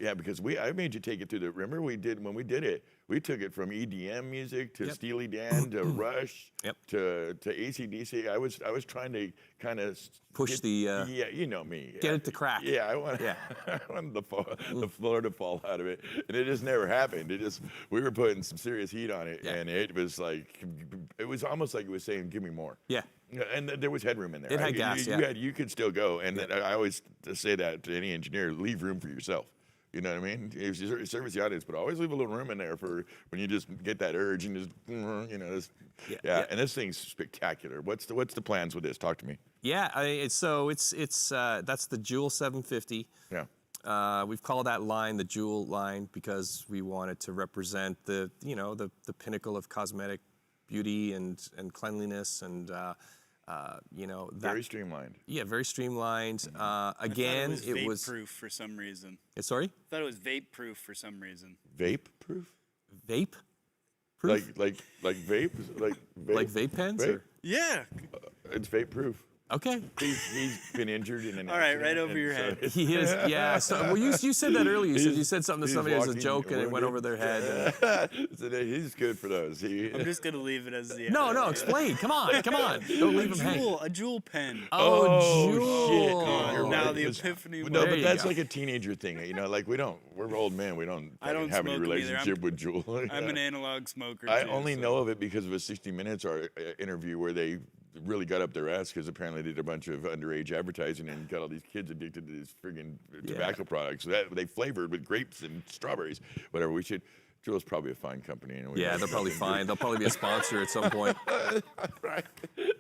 Yeah, because I made you take it through remember when we did it, we took it from EDM music to Steely Dan to Rush to AC/DC. I was trying to kind of push you know me. Get it to crack. Yeah, I wanted the floor to fall out of it, and it just never happened. We were putting some serious heat on it, and it was almost like it was saying, "Give me more." Yeah. And there was headroom in there. It had gas. You could still go, and I always say that to any engineer: leave room for yourself. You know what I mean? If you service the audience, but always leave a little room in there for when you just get that urge and just, And this thing's spectacular. What's the plans with this? Talk to me. Yeah, it's that's the Jewel 750. Yeah. We've called that line the Jewel line because we wanted to represent the pinnacle of cosmetic beauty and cleanliness and very streamlined. Yeah, very streamlined. Again, I thought it was vape-proof for some reason. Sorry? I thought it was vape-proof for some reason. Vape-proof? Vape? Proof? Like vape? Like vape pens? Vape? Yeah. It's vape proof. Okay. He's been injured in an All right, accident, right over and your so head. it's- He is, yeah. So, well, you said that earlier. You said something to he's somebody as a walking joke, and it went wounded. over their head. So he's good for those. I'm just gonna leave it as the. No, explain. Come on. Don't leave him hanging. A jewel pen. Oh, shit! Jewel. Dude, you're Now right. the Because- epiphany No, There but you that's go. like a teenager thing. You know, like we're old men. We don't, I don't have any smoke 'em either. relationship with Jewel. I'm an analog smoker. I too, only so- know of it because of a 60 Minutes interview where they really got up their ass because apparently they did a bunch of underage advertising and got all these kids addicted to these friggin' tobacco products. So that they flavored with grapes and strawberries. Whatever. We should. Jewel's probably a fine company. And we Yeah, might they're probably fucking do- fine. They'll probably be a sponsor at some point. Right.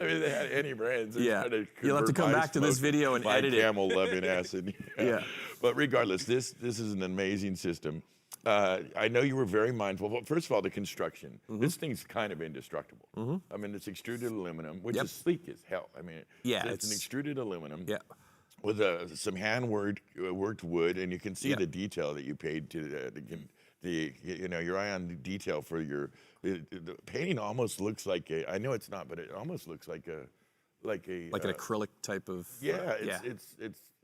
I mean, they had any brands. They're Yeah. trying to You'll have to convert come my back to this smoke video and by edit it. camel loving acid. Yeah. But regardless, this is an amazing system. I know you were very mindful. Well, first of all, the construction. This thing's kind of indestructible. I mean, it's extruded aluminum, which Yep. is sleek as hell. I mean, Yeah, it's an it's- extruded aluminum. Yeah. With some hand worked wood, and you can see Yeah. the detail that you paid to your eye on detail for your the painting. Almost looks like I know it's not, but it almost looks like a Like an acrylic type of. yeah.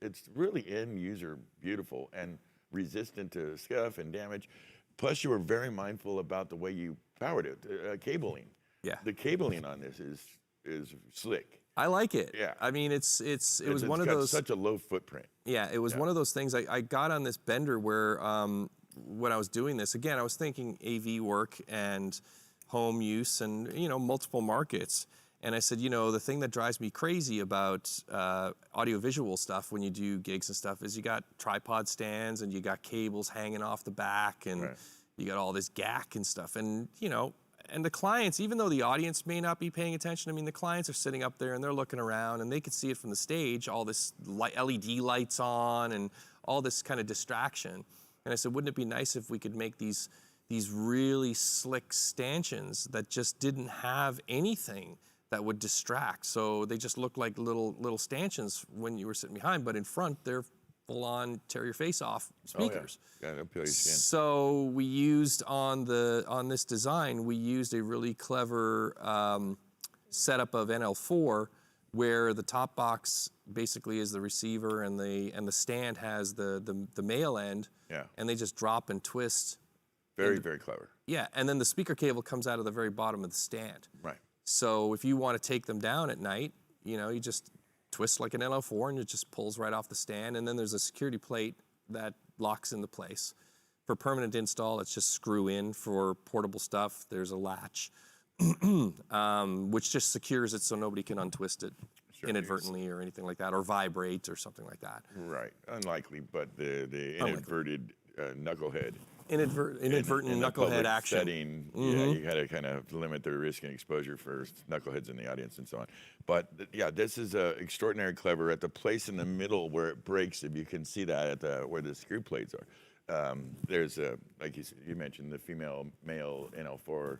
It's really end user beautiful and resistant to scuff and damage. Plus, you were very mindful about the way you powered it, cabling. Yeah. The cabling on this is slick. I like it. Yeah. I mean, it was one of got those. such a low footprint. Yeah, it was one of those things. I got on this bender where when I was doing this, again, I was thinking AV work and home use and, multiple markets. And I said, the thing that drives me crazy about audiovisual stuff when you do gigs and stuff is you got tripod stands and you got cables hanging off the back and you got all this gack and stuff. And, and the clients, even though the audience may not be paying attention, I mean, the clients are sitting up there and they're looking around and they could see it from the stage, all this LED lights on and all this kind of distraction. And I said, wouldn't it be nice if we could make these really slick stanchions that just didn't have anything that would distract? So they just look like little stanchions when you were sitting behind, but in front, they're full-on tear your face off speakers. Yeah, they'll peel your skin. So we used on this design, we used a really clever setup of NL4 where the top box basically is the receiver and the stand has the male end. Yeah. And they just drop and twist. Very, very clever. Yeah, and then the speaker cable comes out of the very bottom of the stand. Right. So if you want to take them down at night, you just twist like an NL4 and it just pulls right off the stand. And then there's a security plate that locks into place. For permanent install, it's just screw in. For portable stuff, there's a latch, which just secures it so nobody can untwist it inadvertently or anything like that, or vibrate or something like that. Right. Unlikely, but the inadverted knucklehead. Inadvertent in a knucklehead public action. setting, yeah, you got to kind of limit the risk and exposure for knuckleheads in the audience and so on. But yeah, this is extraordinary clever. At the place in the middle where it breaks, if you can see that at where the screw plates are, there's like you mentioned, the female-male NL4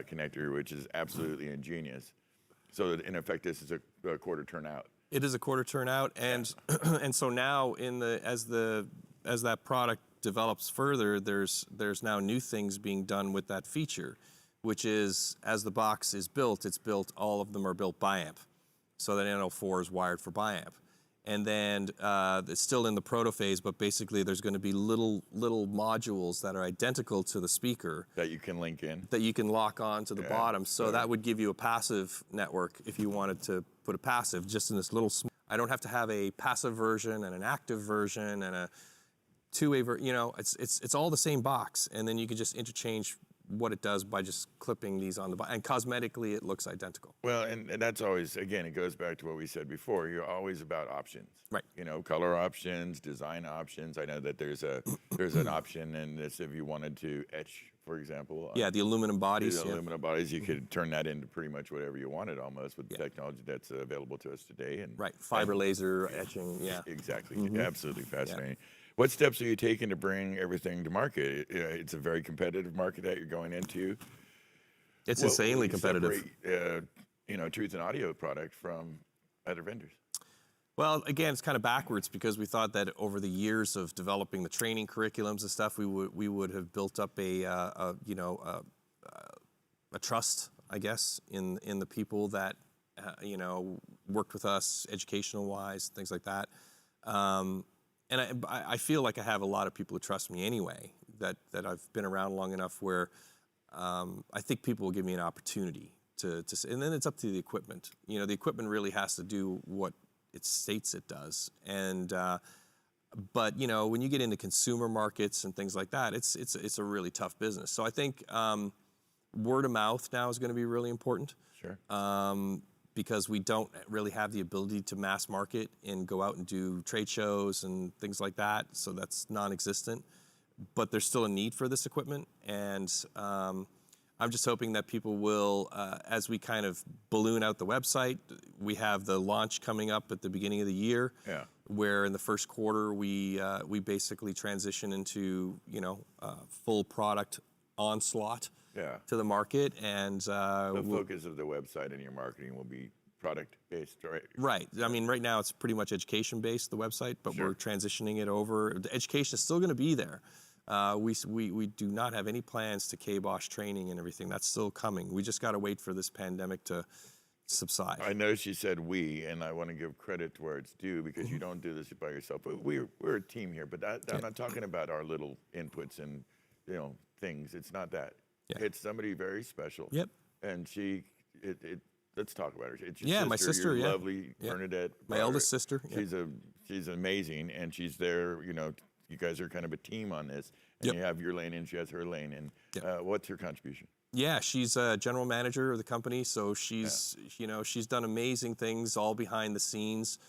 connector, which is absolutely ingenious. So in effect, this is a quarter turn out. It is a quarter turn out, and and so now as that product develops further, there's now new things being done with that feature, which is as the box is built, all of them are built biamp, so that NL4 is wired for biamp. And then it's still in the proto phase, but basically there's going to be little modules that are identical to the speaker That you can link in. that you can lock on to the bottom. So that would give you a passive network if you wanted to put a passive just in this little. I don't have to have a passive version and an active version and a two-way version. It's all the same box, and then you can just interchange what it does by just clipping these on the box. And cosmetically, it looks identical. Well, and that's always, again, it goes back to what we said before. You're always about options. Right. Color options, design options. I know that there's an option in this if you wanted to etch, for example. Yeah, the aluminum bodies. The aluminum bodies, you could turn that into pretty much whatever you wanted almost with the technology that's available to us today. And Right, fiber laser etching, yeah. Exactly, absolutely fascinating. What steps are you taking to bring everything to market? It's a very competitive market that you're going into. It's insanely competitive. Separate, Truth and Audio product from other vendors. Well, again, it's kind of backwards because we thought that over the years of developing the training curriculums and stuff, we would have built up a trust I guess, in the people that you know, worked with us educational wise, things like that. And I feel like I have a lot of people who trust me anyway. That I've been around long enough where I think people will give me an opportunity to. And then it's up to the equipment. You know, the equipment really has to do what it states it does. And but you know, when you get into consumer markets and things like that, it's a really tough business. So I think word of mouth now is going to be really important. Sure. Because we don't really have the ability to mass market and go out and do trade shows and things like that. So that's non-existent. But there's still a need for this equipment. And I'm just hoping that people will, as we kind of balloon out the website, we have the launch coming up at the beginning of the year. Yeah. Where in the first quarter we basically transition into, you know, full product onslaught. Yeah. To the market, and The focus of the website and your marketing will be product-based, right? right. I mean, right now it's pretty much education-based, the website, but Sure. we're transitioning it over. The education is still going to be there. We do not have any plans to kibosh training and everything. That's still coming. We just got to wait for this pandemic to subside. I know she said we, and I want to give credit to where it's due because you don't do this by yourself. But we're a team here. But I'm not talking about our little inputs and, you know, things. It's not that. Yeah. It's somebody very special. Yep. And let's talk about her. It's your Yeah, sister, my sister, your yeah. lovely Yeah. Bernadette. My Broderick. eldest sister. Yeah. She's amazing, and she's there. You know, you guys are kind of a team on this, and Yep. you have your lane, and she has her lane. And Yep. what's her contribution? Yeah, she's a general manager of the company, so she's you know, she's done amazing things all behind the scenes.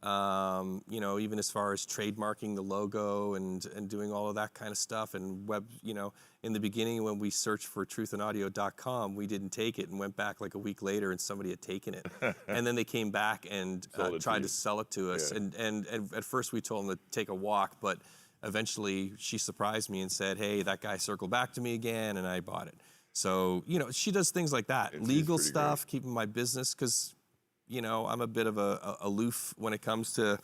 You know, even as far as trademarking the logo and doing all of that kind of stuff, and web, you know, in the beginning when we searched for truthandaudio.com, we didn't take it and went back like a week later and somebody had taken it. And then they came back and tried to sell it to us. Yeah. And at first we told them to take a walk, but eventually she surprised me and said, hey, that guy circled back to me again, and I bought it. So, you know, she does things like that. Legal pretty stuff, keeping my business, because, you know, I'm a bit of a aloof when it comes to,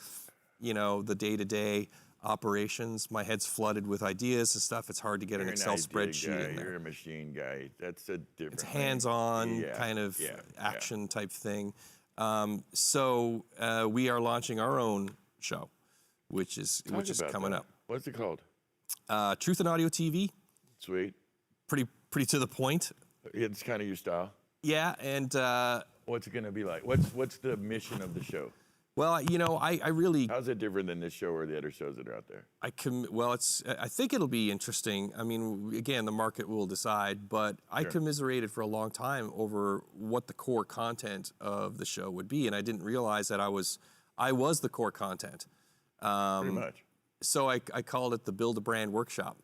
you know, the day-to-day operations. My head's flooded with ideas and stuff. It's hard to get an You're Excel idea spreadsheet guy, in there. You're a machine guy. That's a different. It's thing. hands-on Yeah, kind of yeah, action type thing. So we are launching our own show, which is Talk about coming that. up. What's it called? Truth and Audio TV, Sweet. pretty to the point. It's kind of your style. Yeah, and What's it going to be like? What's the mission of the show? well, you know, I really How's it different than this show or the other shows that are out there? I think it'll be interesting. I mean, again, the market will decide, but I commiserated for a long time over what the core content of the show would be, and I didn't realize that I was the core content. Pretty much. So I called it the Build a Brand Workshop.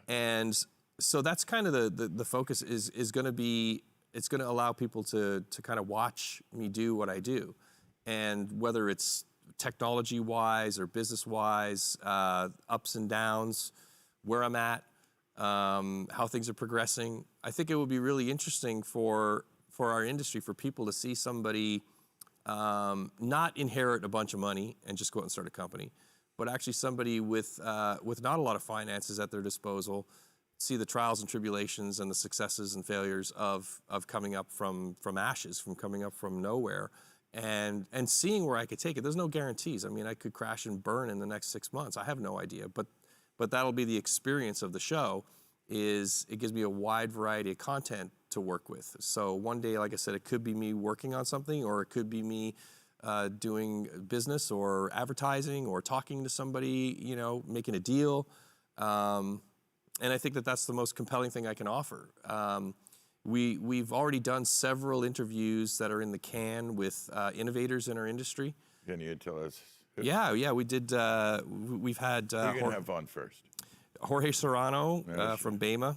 And so that's kind of the focus is going to be, it's going to allow people to kind of watch me do what I do. And whether it's technology-wise or business-wise, ups and downs, where I'm at, how things are progressing, I think it would be really interesting for our industry, for people to see somebody not inherit a bunch of money and just go out and start a company, but actually somebody with not a lot of finances at their disposal, see the trials and tribulations and the successes and failures of coming up from ashes, from coming up from nowhere, and seeing where I could take it. There's no guarantees. I mean, I could crash and burn in the next 6 months. I have no idea, but that'll be the experience of the show. Is it gives me a wide variety of content to work with. So one day, like I said, it could be me working on something, or it could be me doing business or advertising or talking to somebody, you know, making a deal. And I think that's the most compelling thing I can offer. We've already done several interviews that are in the can with innovators in our industry. Can you tell us? Yeah, we did. We've had You're going to have on first. Jorge Serrano from BEMA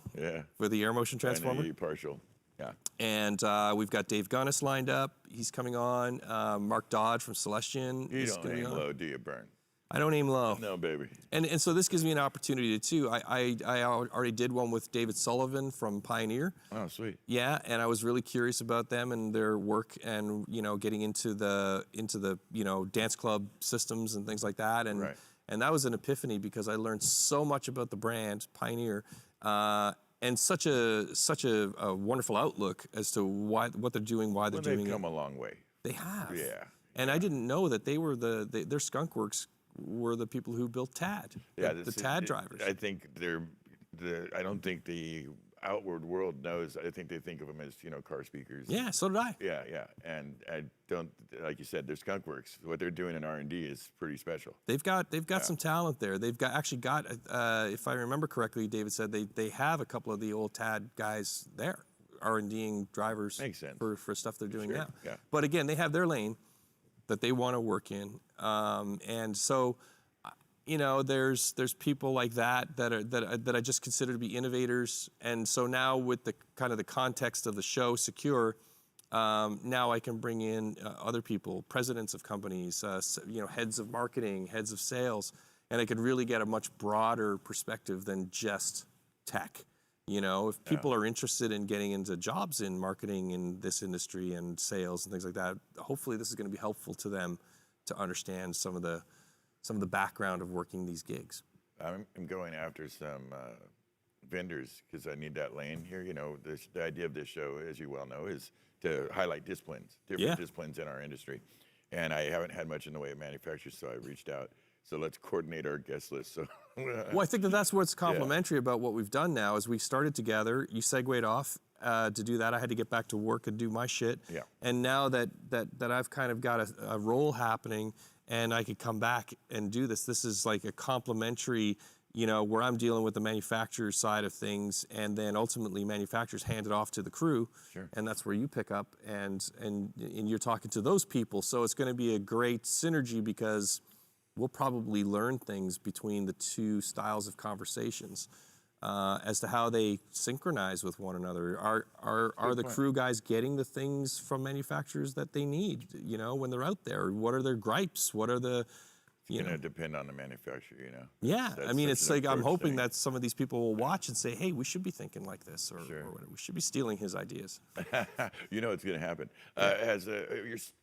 for the air motion transformer. I know you're partial. Yeah. And we've got Dave Gunnis lined up. He's coming on. Mark Dodd from Celestion You is don't going to be aim on. low, do you, Burn? I don't aim low. No, baby. And so this gives me an opportunity too. I already did one with David Sullivan from Pioneer. Oh, sweet. Yeah, and I was really curious about them and their work, and you know, getting into the you know, dance club systems and things like that. And and that was an epiphany because I learned so much about the brand Pioneer, and and such a wonderful outlook as to what they're doing, why they're doing They've it. come a long way. They have. Yeah. And I didn't know that they were their skunk works were the people who built TAD. Yeah, the TAD drivers. I think I don't think the outward world knows. I think they think of them as, car speakers. Yeah, so did I. Yeah, yeah. And I don't, like you said, they're skunk works. What they're doing in R&D is pretty special. They've got some talent there. They've actually got if I remember correctly, David said they have a couple of the old TAD guys there, R&Ding drivers. Makes sense. For stuff they're doing Sure, now. yeah. But again, they have their lane that they want to work in, and so there's people like that I just consider to be innovators. And so now with the kind of the context of the show Secure, now I can bring in other people, presidents of companies, heads of marketing, heads of sales, and I could really get a much broader perspective than just tech. If people are interested in getting into jobs in marketing in this industry and sales and things like that, hopefully this is going to be helpful to them to understand some of the background of working these gigs. I'm going after some vendors because I need that lane here. The idea of this show, as you well know, is to highlight different disciplines in our industry. And I haven't had much in the way of manufacturers, so I reached out. So let's coordinate our guest list. So, well, I think that's what's complimentary about what we've done now is we started together. You segued off to do that. I had to get back to work and do my shit. Yeah. And now that I've kind of got a role happening and I could come back and do this, this is like a complimentary, where I'm dealing with the manufacturer side of things, and then ultimately manufacturers hand it off to the crew. Sure. And that's where you pick up and you're talking to those people. So it's going to be a great synergy because we'll probably learn things between the two styles of conversations as to how they synchronize with one another. Are the crew guys getting the things from manufacturers that they need, when they're out there? What are their gripes? What are the, it's going to depend on the manufacturer, Yeah, That's I mean, it's like I'm hoping thing. that some of these people will watch and say, hey, we should be thinking like this, or Sure. whatever. We should be stealing his ideas. It's going to happen.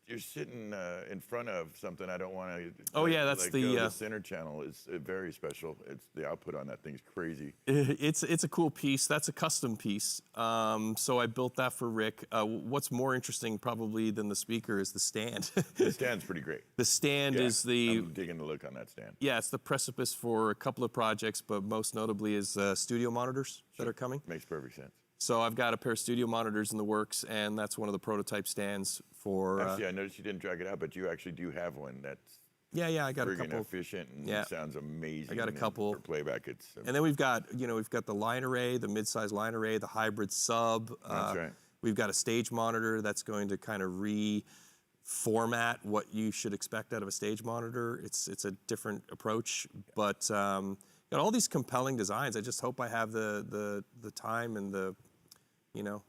You're sitting in front of something I don't want to. Oh, yeah, that's the center channel is very special. It's the output on that thing's crazy. It's a cool piece. That's a custom piece. So I built that for Rick. What's more interesting probably than the speaker is the stand. The stand's pretty great. The stand is the. I'm digging the look on that stand. Yeah, it's the precipice for a couple of projects, but most notably is studio monitors that are coming. Makes perfect sense. So I've got a pair of studio monitors in the works, and that's one of the prototype stands for. Actually, I noticed you didn't drag it out, but you actually do have one that's Yeah, I got a friggin' couple. efficient and Yeah. sounds amazing. I got a and couple. for playback. It's And then we've got the line array, the mid-size line array, the hybrid sub. That's right. We've got a stage monitor that's going to kind of reformat what you should expect out of a stage monitor. It's a different approach, but got all these compelling designs. I just hope I have the time and the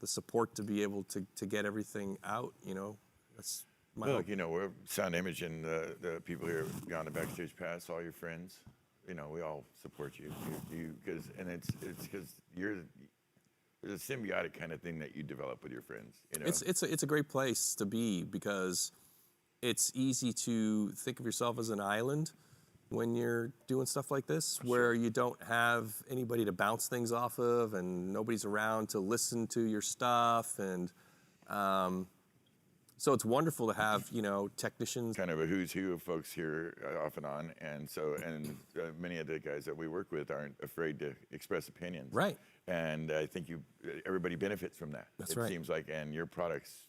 support to be able to get everything out. That's my hope. Look, we're Sound Image and the people here have gone to Backstage Pass, all your friends. We all support you. It's because there's a symbiotic kind of thing that you develop with your friends. It's a great place to be because it's easy to think of yourself as an island when you're doing stuff like this, where you don't have anybody to bounce things off of, and nobody's around to listen to your stuff, and so it's wonderful to have technicians. Kind of a who's who of folks here off and on, and many of the guys that we work with aren't afraid to express opinions. Right. And I think everybody benefits from that. That's it right. seems like, and your products,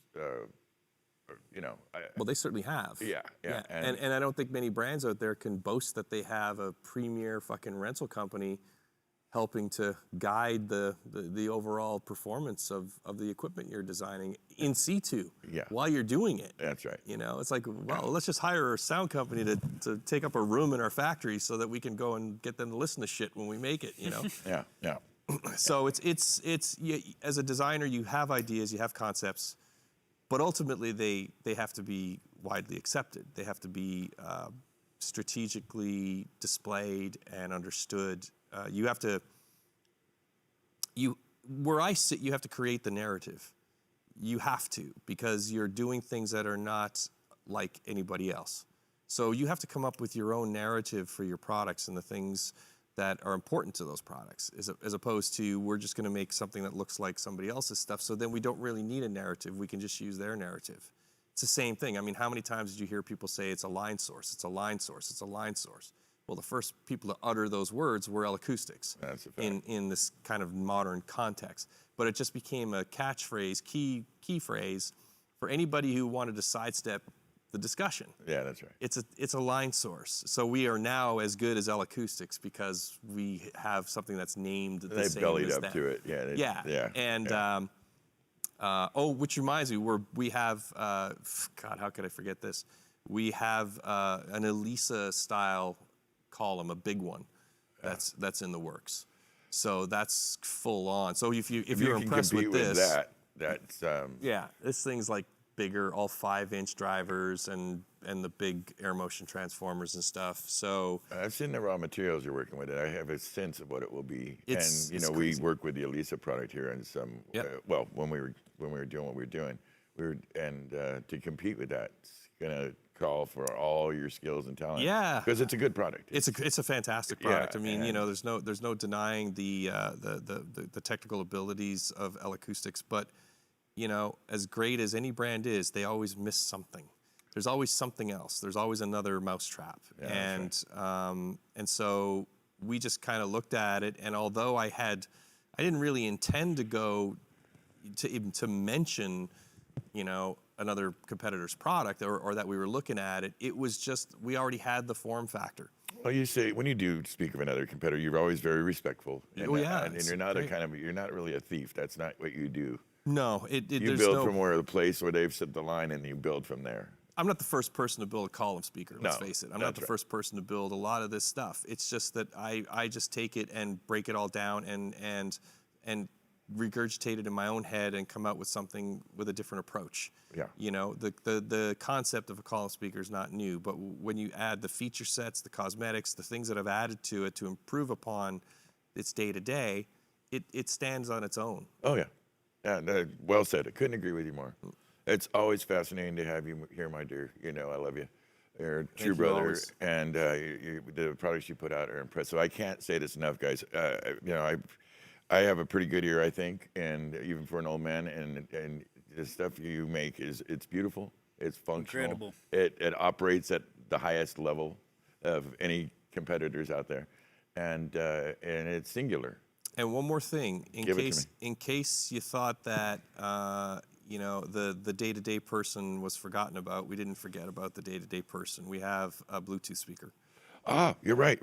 Well, they certainly have. Yeah. And I don't think many brands out there can boast that they have a premier fucking rental company helping to guide the overall performance of the equipment you're designing in situ while you're doing it. That's right. It's like, well, let's just hire a sound company to take up a room in our factory so that we can go and get them to listen to shit when we make it, Yeah. So it's as a designer, you have ideas, you have concepts, but ultimately they have to be widely accepted. They have to be strategically displayed and understood. You have to, where I sit, you have to create the narrative. You have to, because you're doing things that are not like anybody else. So you have to come up with your own narrative for your products and the things that are important to those products, as opposed to we're just going to make something that looks like somebody else's stuff. So then we don't really need a narrative. We can just use their narrative. It's the same thing. I mean, how many times did you hear people say it's a line source, it's a line source, it's a line source? Well, the first people to utter those words were L-Acoustics That's a fact. in this kind of modern context. But it just became a catchphrase, key phrase for anybody who wanted to sidestep the discussion. Yeah, that's right. It's a line source. So we are now as good as L-Acoustics because we have something that's named the They same bellied as up them. to it. Yeah. Yeah. And which reminds me, we have God, how could I forget this? We have an Elisa style column, a big one, that's in the works. So that's full on. So if you're impressed with this, that's yeah, this thing's like bigger, all 5-inch drivers and the big air motion transformers and stuff. So I've seen the raw materials you're working with, and I have a sense of what it will be. It's And we crazy. work with the Elisa product here, and some. Yep. Well, when we were doing what we were doing, to compete with that, it's gonna call for all your skills and talent. Yeah. because it's a good product. it's a fantastic product. Yeah, I mean, and- there's no denying the technical abilities of L-Acoustics, but as great as any brand is, they always miss something. There's always something else. There's always another mousetrap. Yeah, that's And so we just kind of looked at it, and although I didn't really intend to go to mention, another competitor's product or that we were looking at it, it was just we already had the form factor. Well, you say when you do speak of another competitor, you're always very respectful. And, Oh, yeah, and it's you're not great. you're not really a thief. That's not what you do. No, You there's build no. from where the place where they've set the line, and you build from there. I'm not the first person to build a column speaker, let's No, face it. I'm not that's the right. first person to build a lot of this stuff. It's just that I just take it and break it all down and regurgitate it in my own head and come out with something with a different approach. Yeah. The concept of a column speaker is not new, but when you add the feature sets, the cosmetics, the things that I've added to it to improve upon its day-to-day, it stands on its own. Oh yeah, yeah. No, well said. I couldn't agree with you more. It's always fascinating to have you here, my dear. I love you. You're a true you brother, always. and the products you put out are impressive. I can't say this enough, guys. I have a pretty good ear, I think, and even for an old man, and the stuff you make it's beautiful. It's functional. Incredible. It operates at the highest level of any competitors out there, and it's singular. And one more thing, Give it to me. in case you thought that the day-to-day person was forgotten about, we didn't forget about the day-to-day person. We have a Bluetooth speaker. Ah, you're right.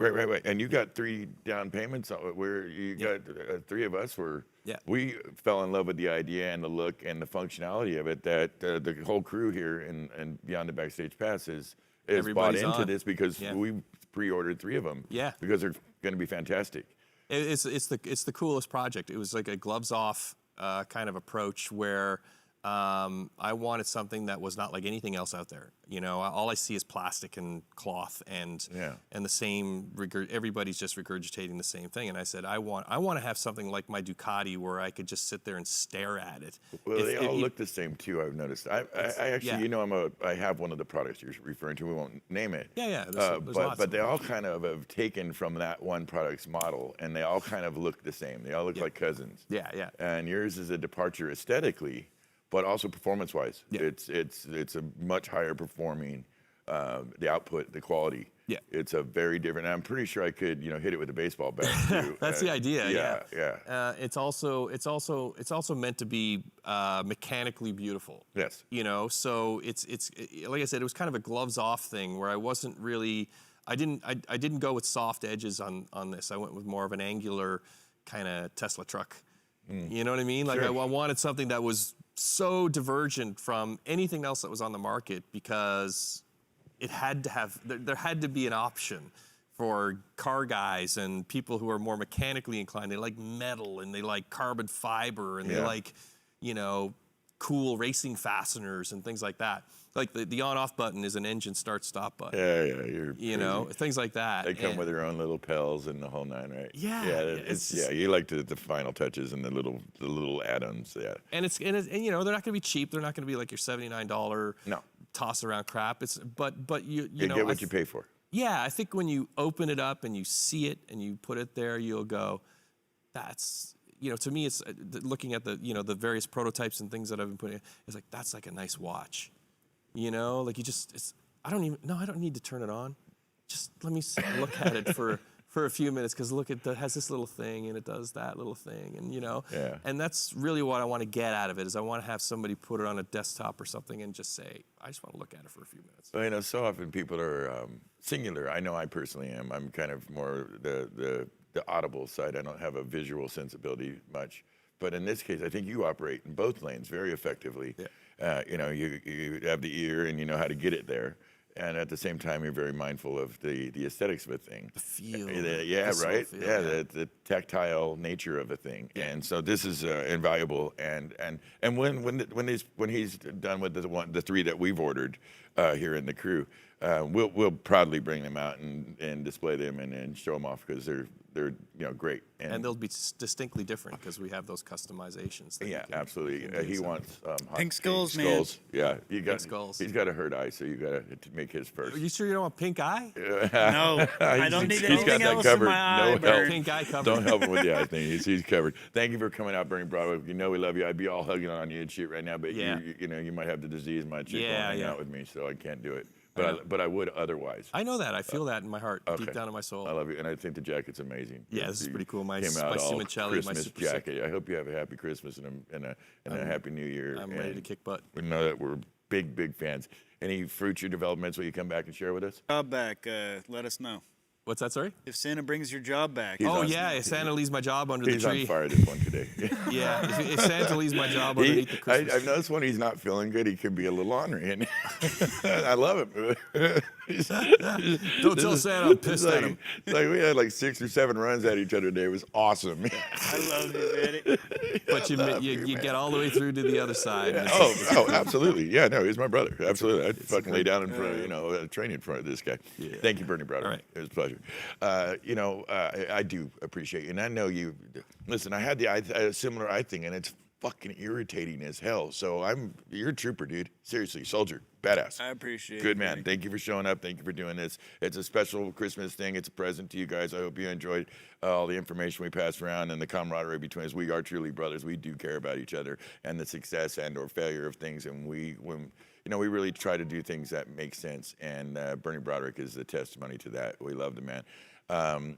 And you got 3 down payments. Where you got 3 of us were. Yeah. We fell in love with the idea and the look and the functionality of it. That the whole crew here and beyond the Backstage Pass is bought Everybody's into on. this because Yeah. we pre-ordered 3 of them. Yeah. Because they're going to be fantastic. It's the coolest project. It was like a gloves off kind of approach where I wanted something that was not like anything else out there. All I see is plastic and cloth and Yeah. and the same everybody's just regurgitating the same thing. And I said I want to have something like my Ducati where I could just sit there and stare at it. Well, If- they if all you- look the same too. I've noticed. I actually, yeah. I have one of the products you're referring to. We won't name it. Yeah. There's But lots but of they them. all kind of have taken from that one product's model, and they all kind of look the same. They all look Yeah. like cousins. Yeah. And yours is a departure aesthetically, but also performance-wise. Yeah. It's a much higher performing. The output, the quality. Yeah. It's a very different. I'm pretty sure I could, hit it with a baseball bat too. That's the idea. Yeah. It's also meant to be mechanically beautiful. Yes. So it's like I said, it was kind of a gloves off thing where I wasn't really. I didn't go with soft edges on this. I went with more of an angular kind of Tesla truck. You know what I mean? Like Sure. I wanted something that was so divergent from anything else that was on the market because it had to have there had to be an option for car guys and people who are more mechanically inclined. They like metal and they like carbon fiber and they Yeah. like cool racing fasteners and things like that. Like the on-off button is an engine start-stop button. Yeah. You're Things like that. They come And- with their own little pels and the whole 9, right? Yeah, Yeah. it's just- You like the final touches and the little add-ons. Yeah. And they're not going to be cheap. They're not going to be like your $79 No. toss around crap. But you You know get I what you pay for. Yeah, I think when you open it up and you see it and you put it there, you'll go, that's, to me, it's looking at the, the various prototypes and things that I've been putting in, it's like, that's like a nice watch. Like I don't need to turn it on. Just let me look at it for a few minutes, because look, it has this little thing and it does that little thing, and Yeah. and that's really what I want to get out of it, is I want to have somebody put it on a desktop or something and just say, I just want to look at it for a few minutes. Well, so often people are singular. I know I personally am. I'm kind of more the audible side. I don't have a visual sensibility much. But in this case, I think you operate in both lanes very effectively. Yeah. You have the ear and you know how to get it there. And at the same time, you're very mindful of the aesthetics of a thing. The feel. Yeah, the right. feel, Yeah, the tactile nature of a thing. Yeah. And so this is invaluable. And when he's done with the 3 that we've ordered here in the crew, we'll proudly bring them out and display them and show them off, because they're great. And they'll be distinctly different because we have those customizations. That Yeah, you can absolutely. He wants Pink skulls, man. skulls. Yeah, Pink skulls. He's got a hurt eye, so you got to make his first. Are you sure you don't want pink eye? No, I don't need He's got anything that else covered. in my No eye, Bert. help. Pink eye covered. Don't help him with the eye thing. He's covered. Thank you for coming out, Bernie Broderick. You know we love you. I'd be all hugging on you and shit right now, but Yeah. you might have the disease. My chick won't hang out with me, so I can't do it. But I would otherwise. I know that. I feel that in my heart, Okay. deep down in my soul. I love you, and I think the jacket's amazing. Yeah, this is pretty cool. My Came out all Simoncelli, my Christmas Super Sick. jacket. I hope you have a happy Christmas and a happy New Year. I'm ready to And kick butt. we know that we're big fans. Any future developments will you come back and share with us? Job back, let us know. What's that, sorry? If Santa brings your job back. He's Oh, on- yeah, if Santa leaves my job under He's the on tree. fire this one today. Yeah, if Santa leaves my job underneath the Christmas I've noticed when he's not feeling good, he can be a little ornery, and I love him. Don't tell Santa I'm pissed at him. Like we had like 6 or 7 runs at each other today. It was awesome. I love you, Manny. But you get all the way through to the other side. and Oh, absolutely. Yeah, no, he's my brother. Absolutely. I'd fucking lay down in front of, training in front of this guy. Yeah. Thank you, Bernie Broderick. All right. It was a pleasure. I do appreciate you. And I know you, listen, I had the similar eye thing, and it's fucking irritating as hell. So you're a trooper, dude. Seriously, soldier. Badass. I appreciate it. Good man. Thank you for showing up. Thank you for doing this. It's a special Christmas thing. It's a present to you guys. I hope you enjoyed all the information we passed around and the camaraderie between us. We are truly brothers. We do care about each other and the success and or failure of things. And we really try to do things that make sense. And Bernie Broderick is the testimony to that. We love the man.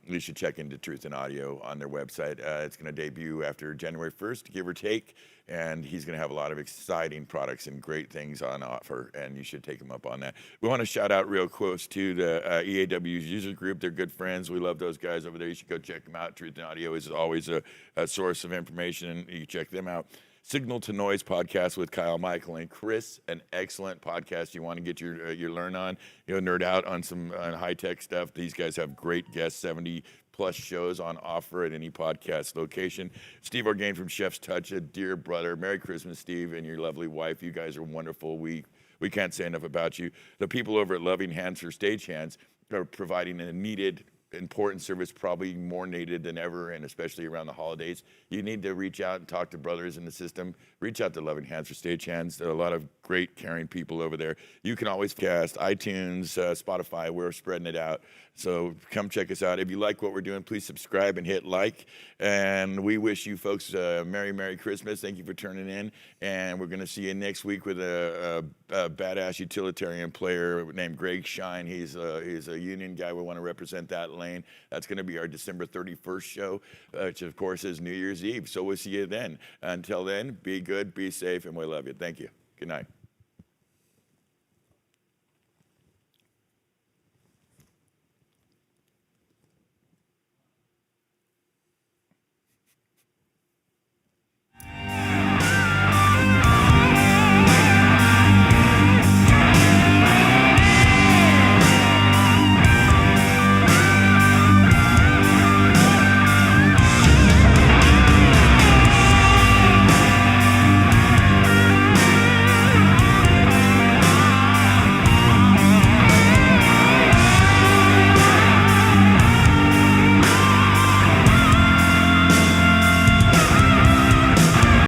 You should check into Truth and Audio on their website. It's going to debut after January 1st, give or take, and he's going to have a lot of exciting products and great things on offer, and you should take him up on that. We want to shout out real close to the EAW's user group. They're good friends. We love those guys over there. You should go check them out. Truth and Audio is always a source of information. You check them out. Signal to Noise podcast with Kyle, Michael, and Chris, an excellent podcast. You want to get your learn on, nerd out on some high-tech stuff. These guys have great guests, 70-plus shows on offer at any podcast location. Steve Orgain from Chef's Touch, a dear brother. Merry Christmas, Steve, and your lovely wife. You guys are wonderful. We can't say enough about you. The people over at Loving Hands for Stagehands are providing a needed, important service, probably more needed than ever, and especially around the holidays. You need to reach out and talk to brothers in the system. Reach out to Loving Hands for Stagehands. There are a lot of great, caring people over there. You can always cast iTunes, Spotify. We're spreading it out. So come check us out. If you like what we're doing, please subscribe and hit like. And we wish you folks a Merry Christmas. Thank you for turning in. And we're going to see you next week with a badass utilitarian player named Greg Shine. He's a union guy. We want to represent that lane. That's going to be our December 31st show, which of course is New Year's Eve. So we'll see you then. Until then, be good, be safe, and we love you. Thank you. Good night.